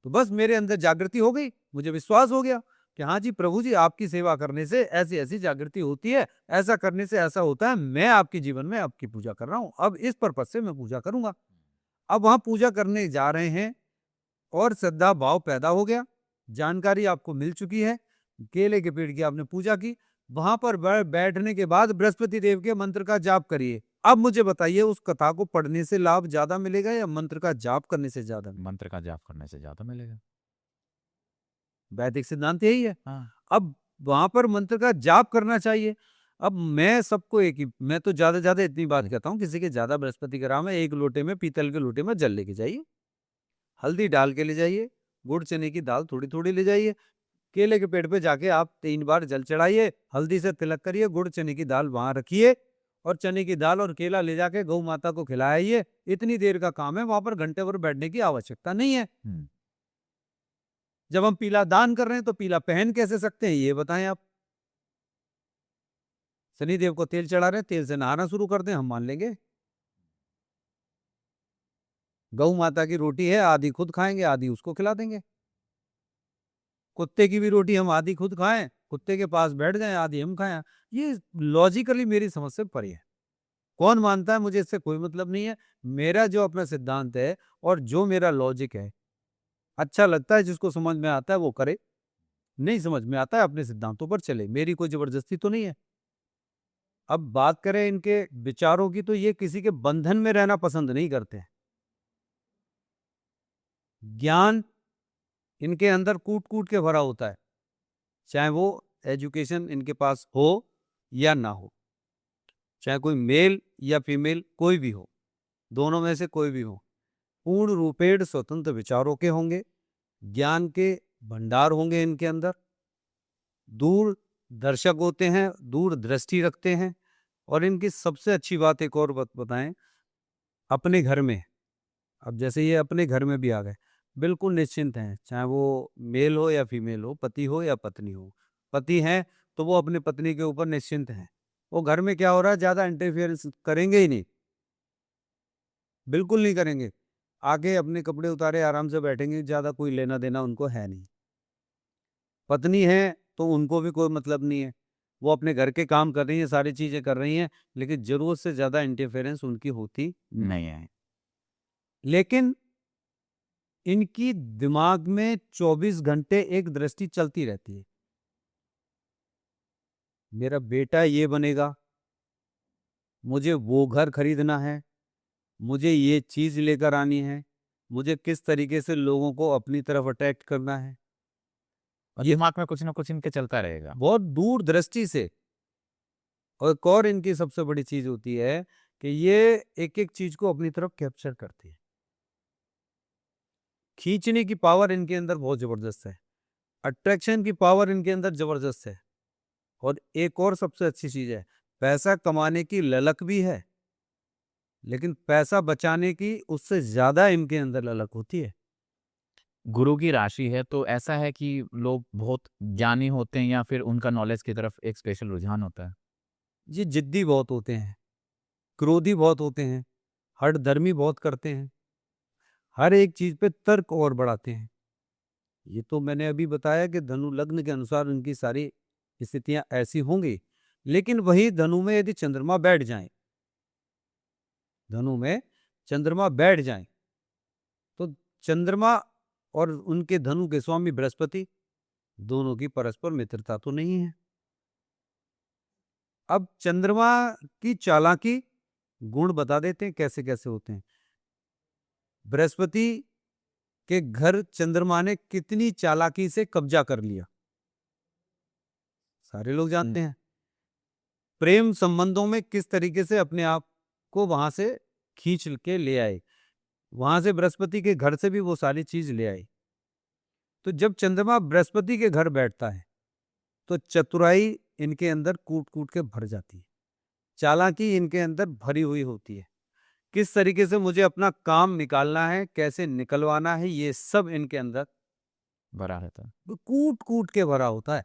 तो बस मेरे अंदर जागृति हो गई, मुझे विश्वास हो गया कि हाँ जी, प्रभु जी आपकी सेवा करने से ऐसी-ऐसी जागृति होती है, ऐसा करने से ऐसा होता है, मैं आपके जीवन में आपकी पूजा कर रहा हूँ, अब इस पर्पज़ से मैं पूजा करूँगा। अब वहाँ पूजा करने जा रहे हैं और श्रद्धा भाव पैदा हो गया, जानकारी आपको मिल चुकी है, केले के पेड़ की आपने पूजा की, वहाँ पर बैठने के बाद बृहस्पति देव के मंत्र का जाप करिए। अब मुझे बताइए उस कथा को पढ़ने से लाभ ज़्यादा मिलेगा या मंत्र का जाप करने से ज़्यादा मिलेगा? मंत्र का जाप करने से ज़्यादा मिलेगा। वैदिक सिद्धांत यही है। हाँ। अब वहाँ पर मंत्र का जाप करना चाहिए। अब मैं सबको एक ही, मैं तो ज़्यादा से ज़्यादा इतनी बात कहता हूँ, किसी के ज़्यादा बृहस्पति का राम है, एक लोटे में, पीतल के लोटे में जल लेके जाइए, हल्दी डाल के ले जाइए, गुड़ चने की दाल थोड़ी-थोड़ी ले जाइए, केले के पेड़ पे जाके आप 3 बार जल चढ़ाइए, हल्दी से तिलक करिए, गुड़ चने की दाल वहाँ रखिए और चने की दाल और केला ले जाके गौ माता को खिलाइए। इतनी देर का काम है, वहाँ पर घंटे भर बैठने की आवश्यकता नहीं है। हुँ। जब हम पीला दान कर रहे हैं तो पीला पहन कैसे सकते हैं, ये बताएँ आप? शनिदेव को तेल चढ़ा रहे हैं, तेल से नहाना शुरू कर दें, हम मान लेंगे। गौ माता की रोटी है, आधी खुद खाएँगे, आधी उसको खिला देंगे। कुत्ते की भी रोटी हम आधी खुद खाएँ, कुत्ते के पास बैठ जाएँ, आधी हम खाएँ। ये लॉजिकली मेरी समझ से परे है। कौन मानता है, मुझे इससे कोई मतलब नहीं है। मेरा जो अपना सिद्धांत है और जो मेरा लॉजिक है, अच्छा लगता है, जिसको समझ में आता है वो करे, नहीं समझ में आता है अपने सिद्धांतों पर चले। मेरी कोई ज़बरदस्ती तो नहीं है। अब बात करें इनके विचारों की, तो ये किसी के बंधन में रहना पसंद नहीं करते हैं। ज्ञान इनके अंदर कूट-कूट के भरा होता है, चाहे वो एजुकेशन इनके पास हो या ना हो, चाहे कोई मेल या फीमेल कोई भी हो, दोनों में से कोई भी हो, पूर्ण रूपेण स्वतंत्र विचारों के होंगे, ज्ञान के भंडार होंगे इनके अंदर, दूर दर्शक होते हैं, दूरदृष्टि रखते हैं और इनकी सबसे अच्छी बात एक और बताएँ, अपने घर में, अब जैसे ये अपने घर में भी आ गए, बिल्कुल निश्चिंत हैं, चाहे वो मेल हो या फीमेल हो, पति हो या पत्नी हो। पति हैं, तो वो अपनी पत्नी के ऊपर निश्चिंत हैं। वो घर में क्या हो रहा है, ज़्यादा इंटरफेरेंस करेंगे ही नहीं, बिल्कुल नहीं करेंगे। आके अपने कपड़े उतारे आराम से बैठेंगे, ज़्यादा कोई लेना-देना उनको है नहीं। पत्नी है, तो उनको भी कोई मतलब नहीं है। वो अपने घर के काम कर रही हैं, सारी चीज़ें कर रही हैं, लेकिन ज़रूरत से ज़्यादा इंटरफेरेंस उनकी होती नहीं। नहीं है। लेकिन इनकी दिमाग में 24 घंटे एक दृष्टि चलती रहती है। मेरा बेटा ये बनेगा, मुझे वो घर खरीदना है, मुझे ये चीज़ लेकर आनी है, मुझे किस तरीके से लोगों को अपनी तरफ अट्रैक्ट करना है। और ये दिमाग में कुछ ना कुछ इनके चलता रहेगा। बहुत दूरदृष्टि से। और एक और इनकी सबसे बड़ी चीज़ होती है कि ये एक-एक चीज़ को अपनी तरफ कैप्चर करते हैं। खींचने की पावर इनके अंदर बहुत ज़बरदस्त है। अट्रैक्शन की पावर इनके अंदर ज़बरदस्त है। और एक और सबसे अच्छी चीज़ है, पैसा कमाने की ललक भी है, लेकिन पैसा बचाने की उससे ज़्यादा इनके अंदर ललक होती है। गुरु की राशि है तो ऐसा है कि लोग बहुत ज्ञानी होते हैं या फिर उनका नॉलेज की तरफ एक स्पेशल रुझान होता है? ये ज़िद्दी बहुत होते हैं, क्रोधी बहुत होते हैं, हठधर्मी बहुत करते हैं, हर एक चीज़ पे तर्क और बढ़ाते हैं। ये तो मैंने अभी बताया कि धनु लग्न के अनुसार उनकी सारी स्थितियाँ ऐसी होंगी, लेकिन वही धनु में यदि चंद्रमा बैठ जाएँ, धनु में चंद्रमा बैठ जाएँ, तो चंद्रमा और उनके धनु के स्वामी बृहस्पति, दोनों की परस्पर मित्रता तो नहीं है। अब चंद्रमा की चालाकी गुण बता देते हैं कैसे-कैसे होते हैं। बृहस्पति के घर चंद्रमा ने कितनी चालाकी से कब्जा कर लिया, सारे लोग हुँ। जानते हैं। प्रेम संबंधों में किस तरीके से अपने आप को वहां से खींच के ले आए, वहां से बृहस्पति के घर से भी वो सारी चीज ले आई। तो जब चंद्रमा बृहस्पति के घर बैठता है तो चतुराई इनके अंदर कूट कूट के भर जाती है, चालाकी इनके अंदर भरी हुई होती है। किस तरीके से मुझे अपना काम निकालना है, कैसे निकलवाना है, ये सब इनके अंदर भरा रहता है। कूट कूट के भरा होता है।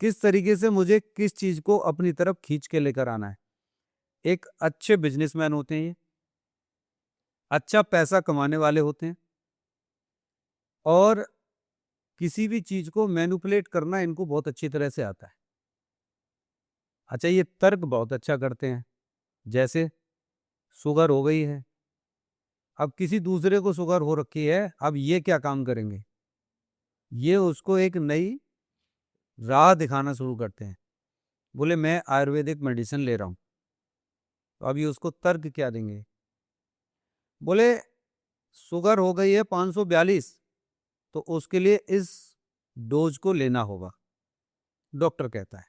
किस तरीके से मुझे किस चीज को अपनी तरफ खींच के लेकर आना है। एक अच्छे बिजनेसमैन होते हैं ये, अच्छा पैसा कमाने वाले होते हैं, और किसी भी चीज को मैनिपुलेट करना इनको बहुत अच्छी तरह से आता है। अच्छा, ये तर्क बहुत अच्छा करते हैं। जैसे शुगर हो गई है, अब किसी दूसरे को शुगर हो रखी है, अब ये क्या काम करेंगे, ये उसको एक नई राह दिखाना शुरू करते हैं। बोले मैं आयुर्वेदिक मेडिसिन ले रहा हूं, तो अब ये उसको तर्क क्या देंगे। बोले शुगर हो गई है 542, तो उसके लिए इस डोज को लेना होगा, डॉक्टर कहता है।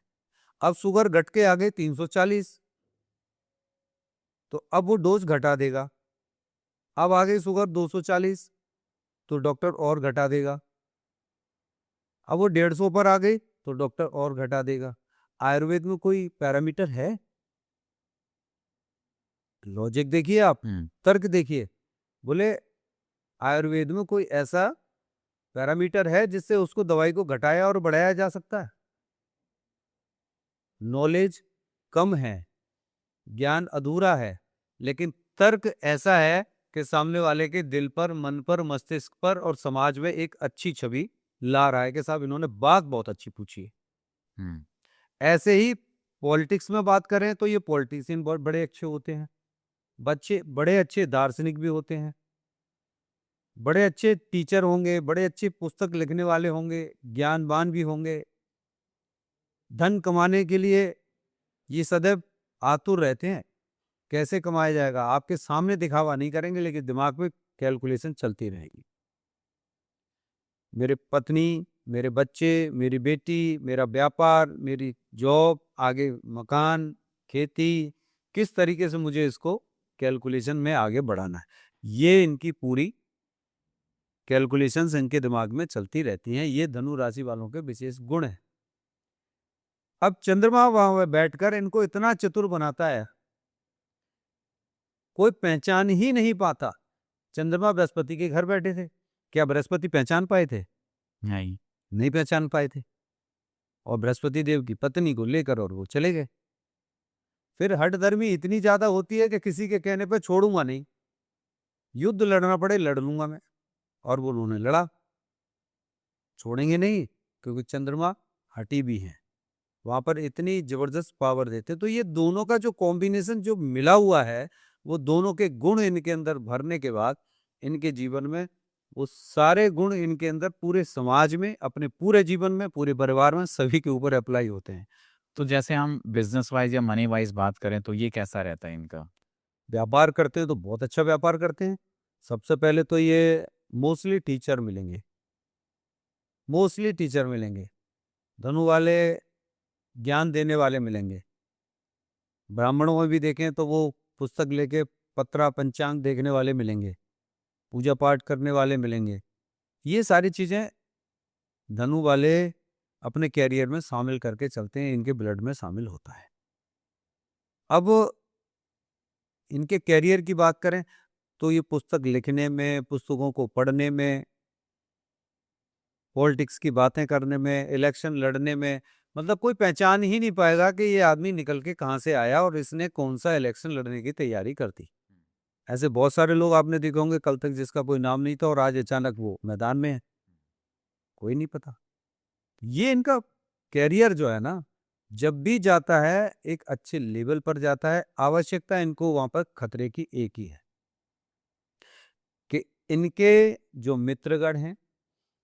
अब शुगर घट के आ गई 340, तो अब वो डोज घटा देगा। अब आ गई शुगर 240, तो डॉक्टर और घटा देगा। अब वो 150 पर आ गई, तो डॉक्टर और घटा देगा। आयुर्वेद में कोई पैरामीटर है? लॉजिक देखिए आप, हुँ। तर्क देखिए। बोले आयुर्वेद में कोई ऐसा पैरामीटर है जिससे उसको दवाई को घटाया और बढ़ाया जा सकता है? नॉलेज कम है, ज्ञान अधूरा है, लेकिन तर्क ऐसा है कि सामने वाले के दिल पर, मन पर, मस्तिष्क पर और समाज में एक अच्छी छवि ला रहा है कि साहब इन्होंने बात बहुत अच्छी पूछी है। हुँ। ऐसे ही पॉलिटिक्स में बात करें तो ये पॉलिटिशियन बहुत बड़े अच्छे होते हैं। बच्चे बड़े अच्छे दार्शनिक भी होते हैं, बड़े अच्छे टीचर होंगे, बड़े अच्छे पुस्तक लिखने वाले होंगे, ज्ञानवान भी होंगे। धन कमाने के लिए ये सदैव आतुर रहते हैं, कैसे कमाया जाएगा? आपके सामने दिखावा नहीं करेंगे, लेकिन दिमाग में कैलकुलेशन चलती रहेगी। मेरे पत्नी, मेरे बच्चे, मेरी बेटी, मेरा व्यापार, मेरी जॉब, आगे मकान, खेती, किस तरीके से मुझे इसको कैलकुलेशन में आगे बढ़ाना है। ये इनकी पूरी कैलकुलेशंस इनके दिमाग में चलती रहती हैं। ये धनु राशि वालों के विशेष गुण हैं। अब चंद्रमा वहां बैठकर इनको इतना चतुर बनाता है, कोई पहचान ही नहीं पाता। चंद्रमा बृहस्पति के घर बैठे थे, क्या बृहस्पति पहचान पाए थे? नहीं। नहीं पहचान पाए थे। और बृहस्पति देव की पत्नी को लेकर और वो चले गए। फिर हठधर्मी इतनी ज्यादा होती है कि किसी के कहने पे छोड़ूंगा नहीं, युद्ध लड़ना पड़े लड़ लूंगा मैं। और वो उन्होंने लड़ा, छोड़ेंगे नहीं, क्योंकि चंद्रमा हटी भी है, वहां पर इतनी जबरदस्त पावर देते। तो ये दोनों का जो कॉम्बिनेशन जो मिला हुआ है, वो दोनों के गुण इनके अंदर भरने के बाद इनके जीवन में वो सारे गुण इनके अंदर पूरे समाज में, अपने पूरे जीवन में, पूरे परिवार में सभी के ऊपर अप्लाई होते हैं। तो जैसे हम बिज़नेस वाइज़ या मनी वाइज़ बात करें तो ये कैसा रहता है इनका? व्यापार करते हैं तो बहुत अच्छा व्यापार करते हैं, सबसे पहले तो ये मोस्टली टीचर मिलेंगे, मोस्टली टीचर मिलेंगे। धनु वाले ज्ञान देने वाले मिलेंगे। ब्राह्मणों में भी देखें तो वो पुस्तक लेके पत्रा पंचांग देखने वाले मिलेंगे, पूजा पाठ करने वाले मिलेंगे। ये सारी चीजें धनु वाले अपने कैरियर में शामिल करके चलते हैं, इनके ब्लड में शामिल होता है। अब इनके कैरियर की बात करें तो ये पुस्तक लिखने में, पुस्तकों को पढ़ने में, पॉलिटिक्स की बातें करने में, इलेक्शन लड़ने में, मतलब कोई पहचान ही नहीं पाएगा कि ये आदमी निकल के कहाँ से आया और इसने कौन सा इलेक्शन लड़ने की तैयारी कर दी। ऐसे बहुत सारे लोग आपने देखे होंगे कल तक जिसका कोई नाम नहीं था और आज अचानक वो मैदान में है, कोई नहीं पता। ये इनका कैरियर जो है ना, जब भी जाता है एक अच्छे लेवल पर जाता है। आवश्यकता इनको वहां पर खतरे की एक ही है कि इनके जो मित्रगण हैं,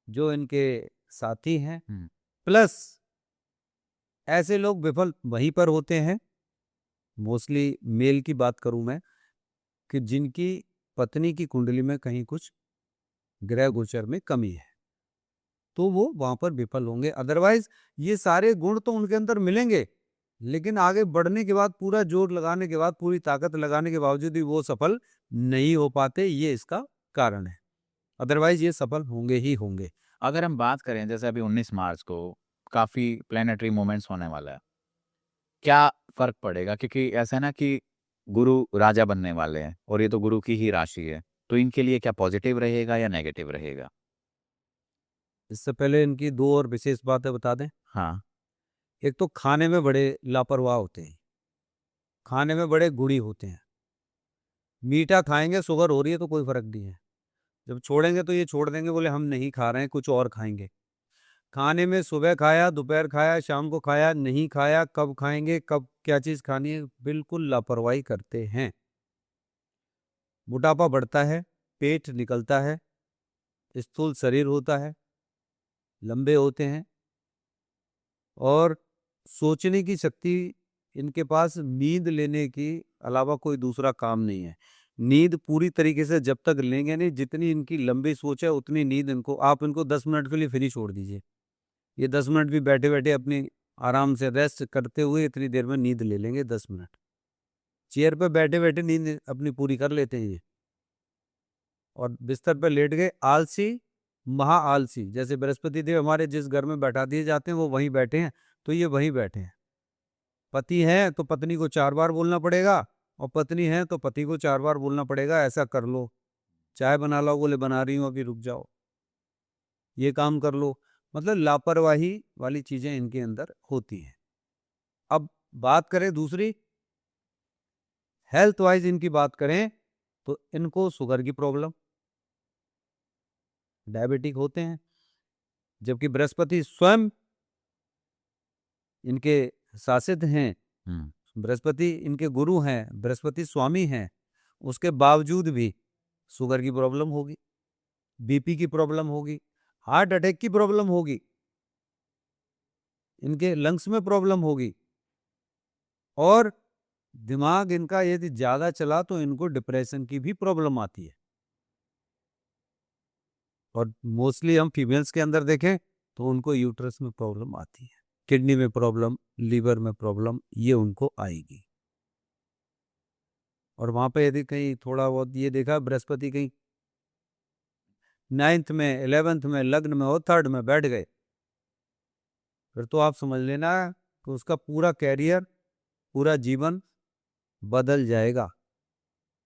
जो इनके साथी हैं, प्लस ऐसे लोग विफल वहीं पर होते हैं। मोस्टली मेल की बात करूं मैं, कि जिनकी पत्नी की कुंडली में कहीं कुछ ग्रह गोचर में कमी है, तो वो वहां पर विफल होंगे। अदरवाइज ये सारे गुण तो उनके अंदर मिलेंगे, लेकिन आगे बढ़ने के बाद, पूरा जोर लगाने के बाद, पूरी ताकत लगाने के बावजूद भी वो सफल नहीं हो पाते। ये इसका कारण है। अदरवाइज ये सफल होंगे ही होंगे। अगर हम बात करें जैसे अभी 19 मार्च को काफी प्लेनेटरी मूवमेंट्स होने वाला है, क्या फर्क पड़ेगा? क्योंकि ऐसा है ना कि गुरु राजा बनने वाले हैं और ये तो गुरु की ही राशि है, तो इनके लिए क्या पॉजिटिव रहेगा या नेगेटिव रहेगा? इससे पहले इनकी दो और विशेष बातें बता दें। हाँ। एक तो खाने में बड़े लापरवाह होते हैं, खाने में बड़े गुड़ी होते हैं। मीठा खाएंगे, शुगर हो रही है तो कोई फर्क नहीं है, जब छोड़ेंगे तो ये छोड़ देंगे, बोले हम नहीं खा रहे हैं, कुछ और खाएंगे। खाने में सुबह खाया, दोपहर खाया, शाम को खाया, नहीं खाया, कब खाएंगे, कब क्या चीज खानी है, बिल्कुल लापरवाही करते हैं। मोटापा बढ़ता है, पेट निकलता है, स्थूल शरीर होता है, लंबे होते हैं, और सोचने की शक्ति इनके पास नींद लेने की अलावा कोई दूसरा काम नहीं है। नींद पूरी तरीके से जब तक लेंगे नहीं, जितनी इनकी लंबी सोच है उतनी नींद इनको, आप इनको 10 मिनट के लिए फ्री छोड़ दीजिए, ये 10 मिनट भी बैठे बैठे अपनी आराम से रेस्ट करते हुए इतनी देर में नींद ले लेंगे। 10 मिनट चेयर पे बैठे बैठे नींद अपनी पूरी कर लेते हैं ये। और बिस्तर पे लेट गए, आलसी, महा आलसी। जैसे बृहस्पति देव हमारे जिस घर में बैठा दिए जाते हैं वो वहीं बैठे हैं, तो ये वहीं बैठे हैं। पति है तो पत्नी को 4 बार बोलना पड़ेगा, और पत्नी है तो पति को 4 बार बोलना पड़ेगा, ऐसा कर लो, चाय बना लो, बोले बना रही हूँ अभी रुक जाओ, ये काम कर लो। मतलब लापरवाही वाली चीजें इनके अंदर होती हैं। अब बात करें दूसरी, हेल्थ वाइज इनकी बात करें तो इनको शुगर की प्रॉब्लम, डायबिटिक होते हैं, जबकि बृहस्पति स्वयं इनके शासित हैं, बृहस्पति इनके गुरु हैं, बृहस्पति स्वामी हैं, उसके बावजूद भी शुगर की प्रॉब्लम होगी, बीपी की प्रॉब्लम होगी, हार्ट अटैक की प्रॉब्लम होगी, इनके लंग्स में प्रॉब्लम होगी, और दिमाग इनका यदि ज्यादा चला तो इनको डिप्रेशन की भी प्रॉब्लम आती है। और मोस्टली हम फीमेल्स के अंदर देखें तो उनको यूट्रस में प्रॉब्लम आती है, किडनी में प्रॉब्लम, लीवर में प्रॉब्लम, ये उनको आएगी। और वहां पे यदि कहीं थोड़ा बहुत ये देखा बृहस्पति कहीं 9th में, 11th में, लग्न में और 3rd में बैठ गए, फिर तो आप समझ लेना कि उसका पूरा कैरियर, पूरा जीवन बदल जाएगा।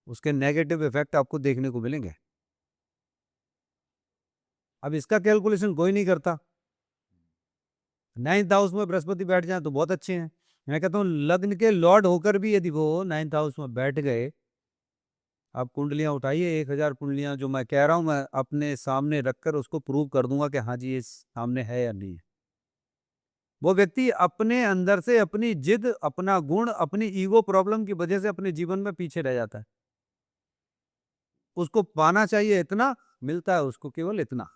उसके नेगेटिव इफेक्ट आपको देखने को मिलेंगे। अब इसका कैलकुलेशन कोई नहीं करता। 9th हाउस में बृहस्पति बैठ जाए तो बहुत अच्छे हैं। मैं कहता हूँ लग्न के लॉर्ड होकर भी यदि वो 9th हाउस में बैठ गए, आप कुंडलियां उठाइए, 1000 कुंडलियां जो मैं कह रहा हूं, मैं अपने सामने रखकर उसको प्रूव कर दूंगा कि हाँ जी ये सामने है या नहीं है। वो व्यक्ति अपने अंदर से अपनी जिद, अपना गुण, अपनी ईगो प्रॉब्लम की वजह से अपने जीवन में पीछे रह जाता है। उसको पाना चाहिए इतना, मिलता है उसको केवल इतना,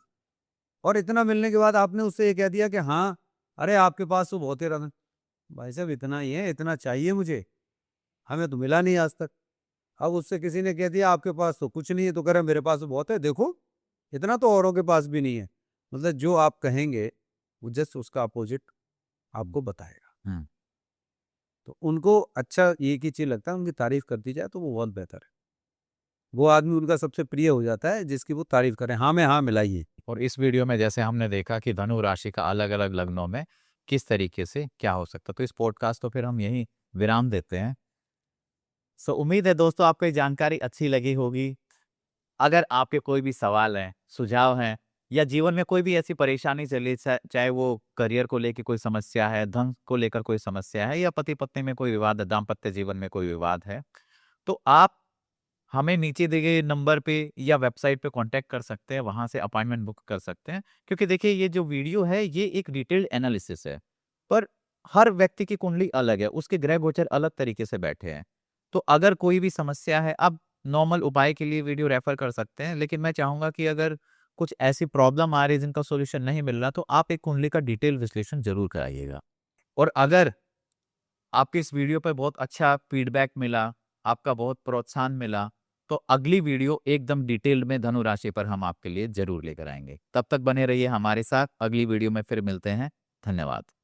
और इतना मिलने के बाद आपने उससे ये कह दिया कि हाँ अरे आपके पास तो बहुत ही रत्न, भाई साहब इतना ही है, इतना चाहिए मुझे, हमें तो मिला नहीं आज तक। अब उससे किसी ने कह दिया आपके पास तो कुछ नहीं है, तो कह रहा मेरे पास तो बहुत है, देखो इतना तो औरों के पास भी नहीं है। मतलब जो आप कहेंगे वो जस्ट उसका अपोजिट आपको बताएगा। हुँ। तो उनको अच्छा एक ही चीज़ लगता है, उनकी तारीफ़ कर दी जाए तो वो बहुत बेहतर है। वो आदमी उनका सबसे प्रिय हो जाता है जिसकी वो तारीफ़ करें, हाँ में हाँ मिलाइए। और इस वीडियो में जैसे हमने देखा कि धनु राशि का अलग-अलग लग्नों में किस तरीके से क्या हो सकता है। तो इस पॉडकास्ट को फिर हम यहीं विराम देते हैं। सो उम्मीद है दोस्तों आपको ये जानकारी अच्छी लगी होगी। अगर आपके कोई भी सवाल हैं, सुझाव हैं या जीवन में कोई भी ऐसी परेशानी चली चाहे वो करियर को लेके कोई समस्या है, धन को लेकर कोई समस्या है या पति-पत्नी में कोई विवाद है, दाम्पत्य जीवन में कोई विवाद है, तो आप हमें नीचे दिए गए नंबर पे या वेबसाइट पे कॉन्टैक्ट कर सकते हैं, वहाँ से अपॉइंटमेंट बुक कर सकते हैं। क्योंकि देखिए ये जो वीडियो है ये एक डिटेल्ड एनालिसिस है, पर हर व्यक्ति की कुंडली अलग है, उसके ग्रह गोचर अलग तरीके से बैठे हैं। तो अगर कोई भी समस्या है, आप नॉर्मल उपाय के लिए वीडियो रेफर कर सकते हैं, लेकिन मैं चाहूँगा कि अगर कुछ ऐसी प्रॉब्लम आ रही है जिनका सॉल्यूशन नहीं मिल रहा, तो आप एक कुंडली का डिटेल विश्लेषण ज़रूर कराइएगा। और अगर आपके इस वीडियो पे बहुत अच्छा फीडबैक मिला, आपका बहुत प्रोत्साहन मिला, तो अगली वीडियो एकदम डिटेल्ड में धनु राशि पर हम आपके लिए ज़रूर लेकर आएँगे। तब तक बने रहिए हमारे साथ, अगली वीडियो में फिर मिलते हैं। धन्यवाद।